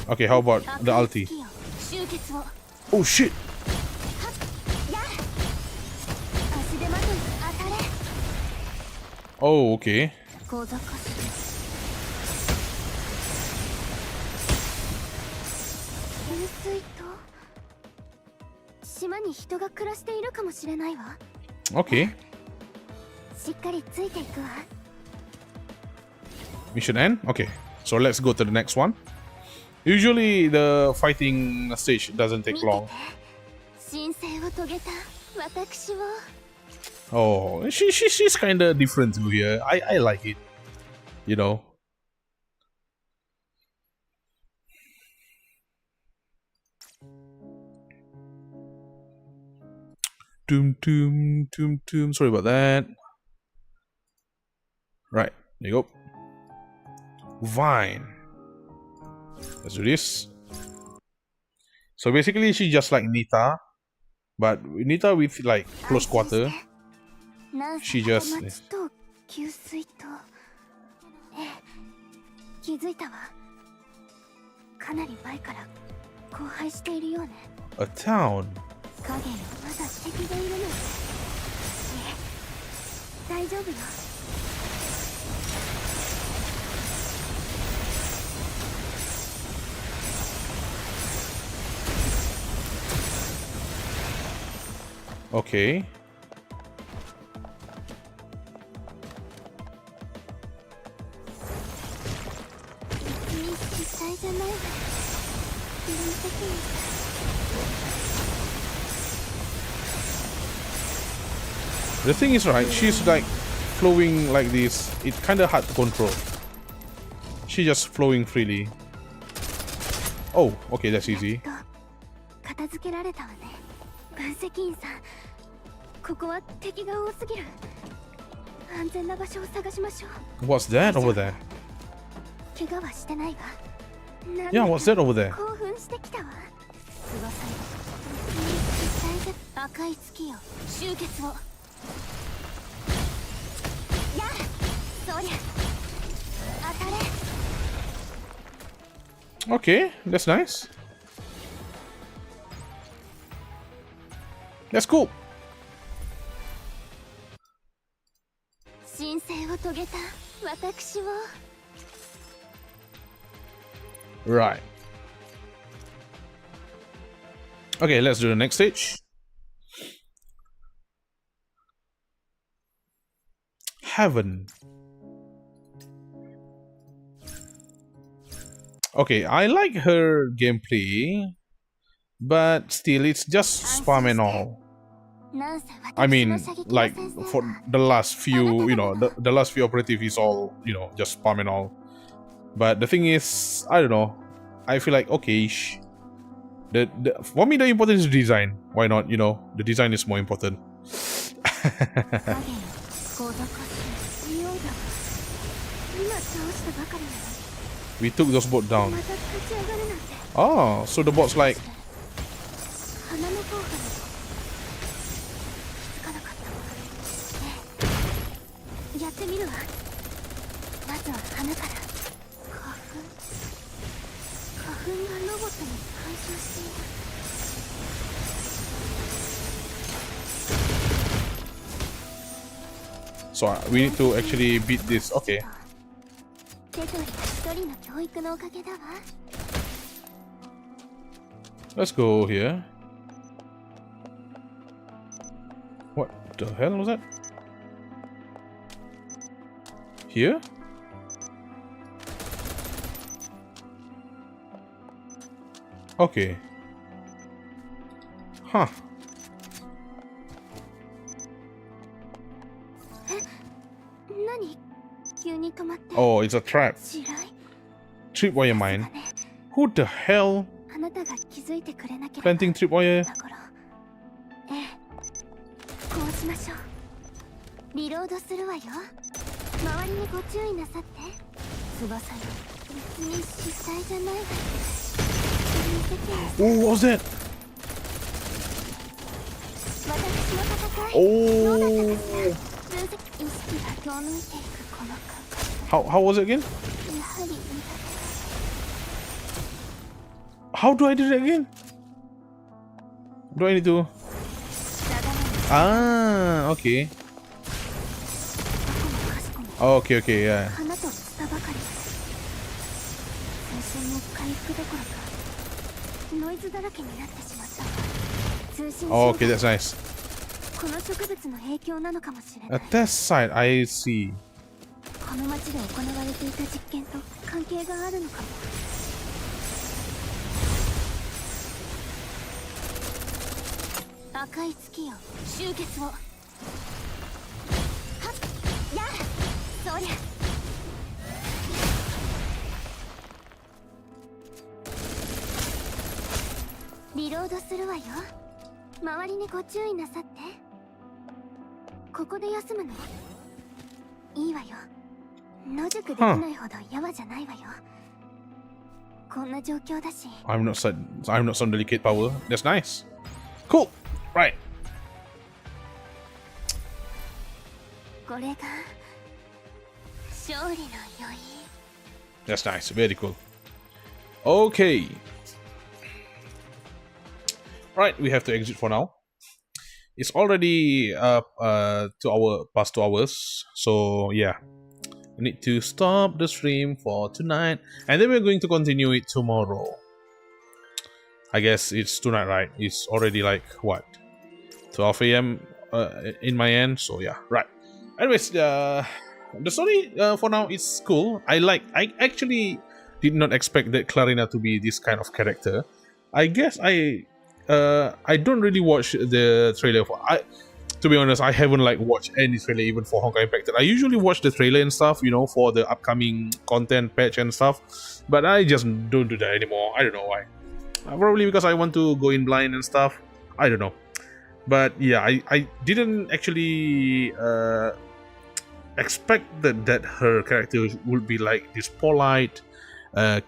Okay, how about the ulti? Oh shit! Oh, okay. Okay. Mission end? Okay. So let's go to the next one. Usually the fighting stage doesn't take long. Oh, she's kinda different too here. I like it. You know. Doom. Sorry about that. Right, there you go. Vine. Let's do this. So basically, she's just like Nita, but Nita with like close quarter. She just. A town. Okay. The thing is, right, she's like flowing like this. It's kind of hard to control. She's just flowing freely. Oh, okay, that's easy. 片付けられたわね。分析員さん、ここは敵が多すぎる。安全な場所を探しましょう。What's that over there? 怪我はしてないわ。 Yeah, what's that over there? 興奮してきたわ。翼よ。大丈夫。赤い月よ。集結を。やあ、そりゃ。当たれ。 Okay, that's nice. That's cool. 神聖を遂げた私を。 Right. Okay, let's do the next stage. Heaven. Okay, I like her gameplay, but still, it's just spam and all. I mean, like for the last few, you know, the last few operative is all, you know, just spam and all. But the thing is, I don't know. I feel like okay. For me, the important is design. Why not? You know, the design is more important. We took those boats down. Oh, so the bots like. So we need to actually beat this. Okay. Let's go here. What the hell was that? Here? Okay. Huh. Oh, it's a trap. Tripwire mine. Who the hell? Planting tripwire? Oh, what was that? Oh. How was it again? How do I do that again? Do I need to? Ah, okay. Okay, okay, yeah. Oh, okay, that's nice. A test site, I see. I'm not some delicate power. That's nice. Cool. Right. That's nice. Very cool. Okay. Right, we have to exit for now. It's already past 2 hours. So yeah. We need to stop the stream for tonight. And then we're going to continue it tomorrow. I guess it's tonight, right? It's already like what? 12 AM in my end. So yeah, right. Anyways, the story for now is cool. I actually did not expect that Clarina to be this kind of character. I guess I don't really watch the trailer for. To be honest, I haven't like watched any trailer even for Honkai Impact. I usually watch the trailer and stuff, you know, for the upcoming content patch and stuff. But I just don't do that anymore. I don't know why. Probably because I want to go in blind and stuff. I don't know. But yeah, I didn't actually expect that her character would be like this polite,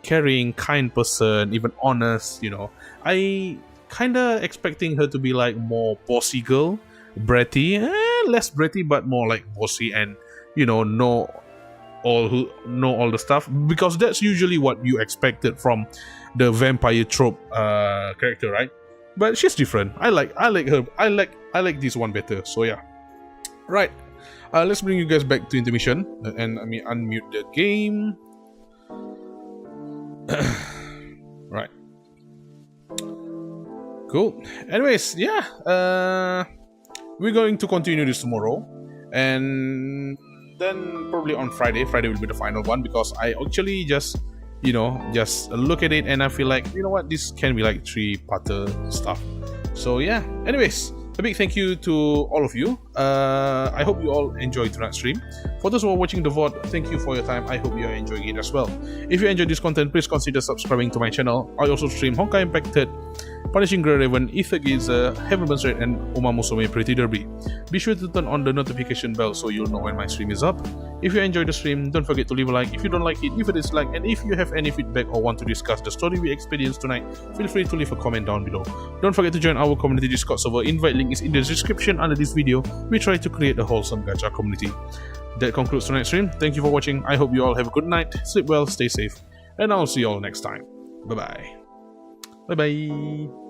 caring, kind person, even honest, you know. I kinda expecting her to be like more bossy girl, bratty, less bratty but more like bossy, and you know all the stuff, because that's usually what you expected from the vampire trope character, right? But she's different. I like her. I like this one better. So yeah, right. Let's bring you guys back to intermission, and I mean unmute the game. Right. Cool. Anyways, yeah. We're going to continue this tomorrow, and then probably on Friday. Friday will be the final one, because I actually just look at it and I feel like, you know what, this can be like 3-parter stuff. So yeah. Anyways, a big thank you to all of you. I hope you all enjoyed tonight's stream. For those who are watching the VOD, thank you for your time. I hope you are enjoying it as well. If you enjoyed this content, please consider subscribing to my channel. I also stream Honkai Impact, Punishing Grey Raven, Aether Gazer, Heaven's Raid, and Musume Pretty Derby. Be sure to turn on the notification bell so you'll know when my stream is up. If you enjoyed the stream, don't forget to leave a like. If you don't like it, leave a dislike. And if you have any feedback or want to discuss the story we experienced tonight, feel free to leave a comment down below. Don't forget to join our community Discord server. Invite link is in the description under this video. We try to create a wholesome gacha community. That concludes tonight's stream. Thank you for watching. I hope you all have a good night, sleep well, stay safe, and I'll see you all next time. Bye bye. Bye bye.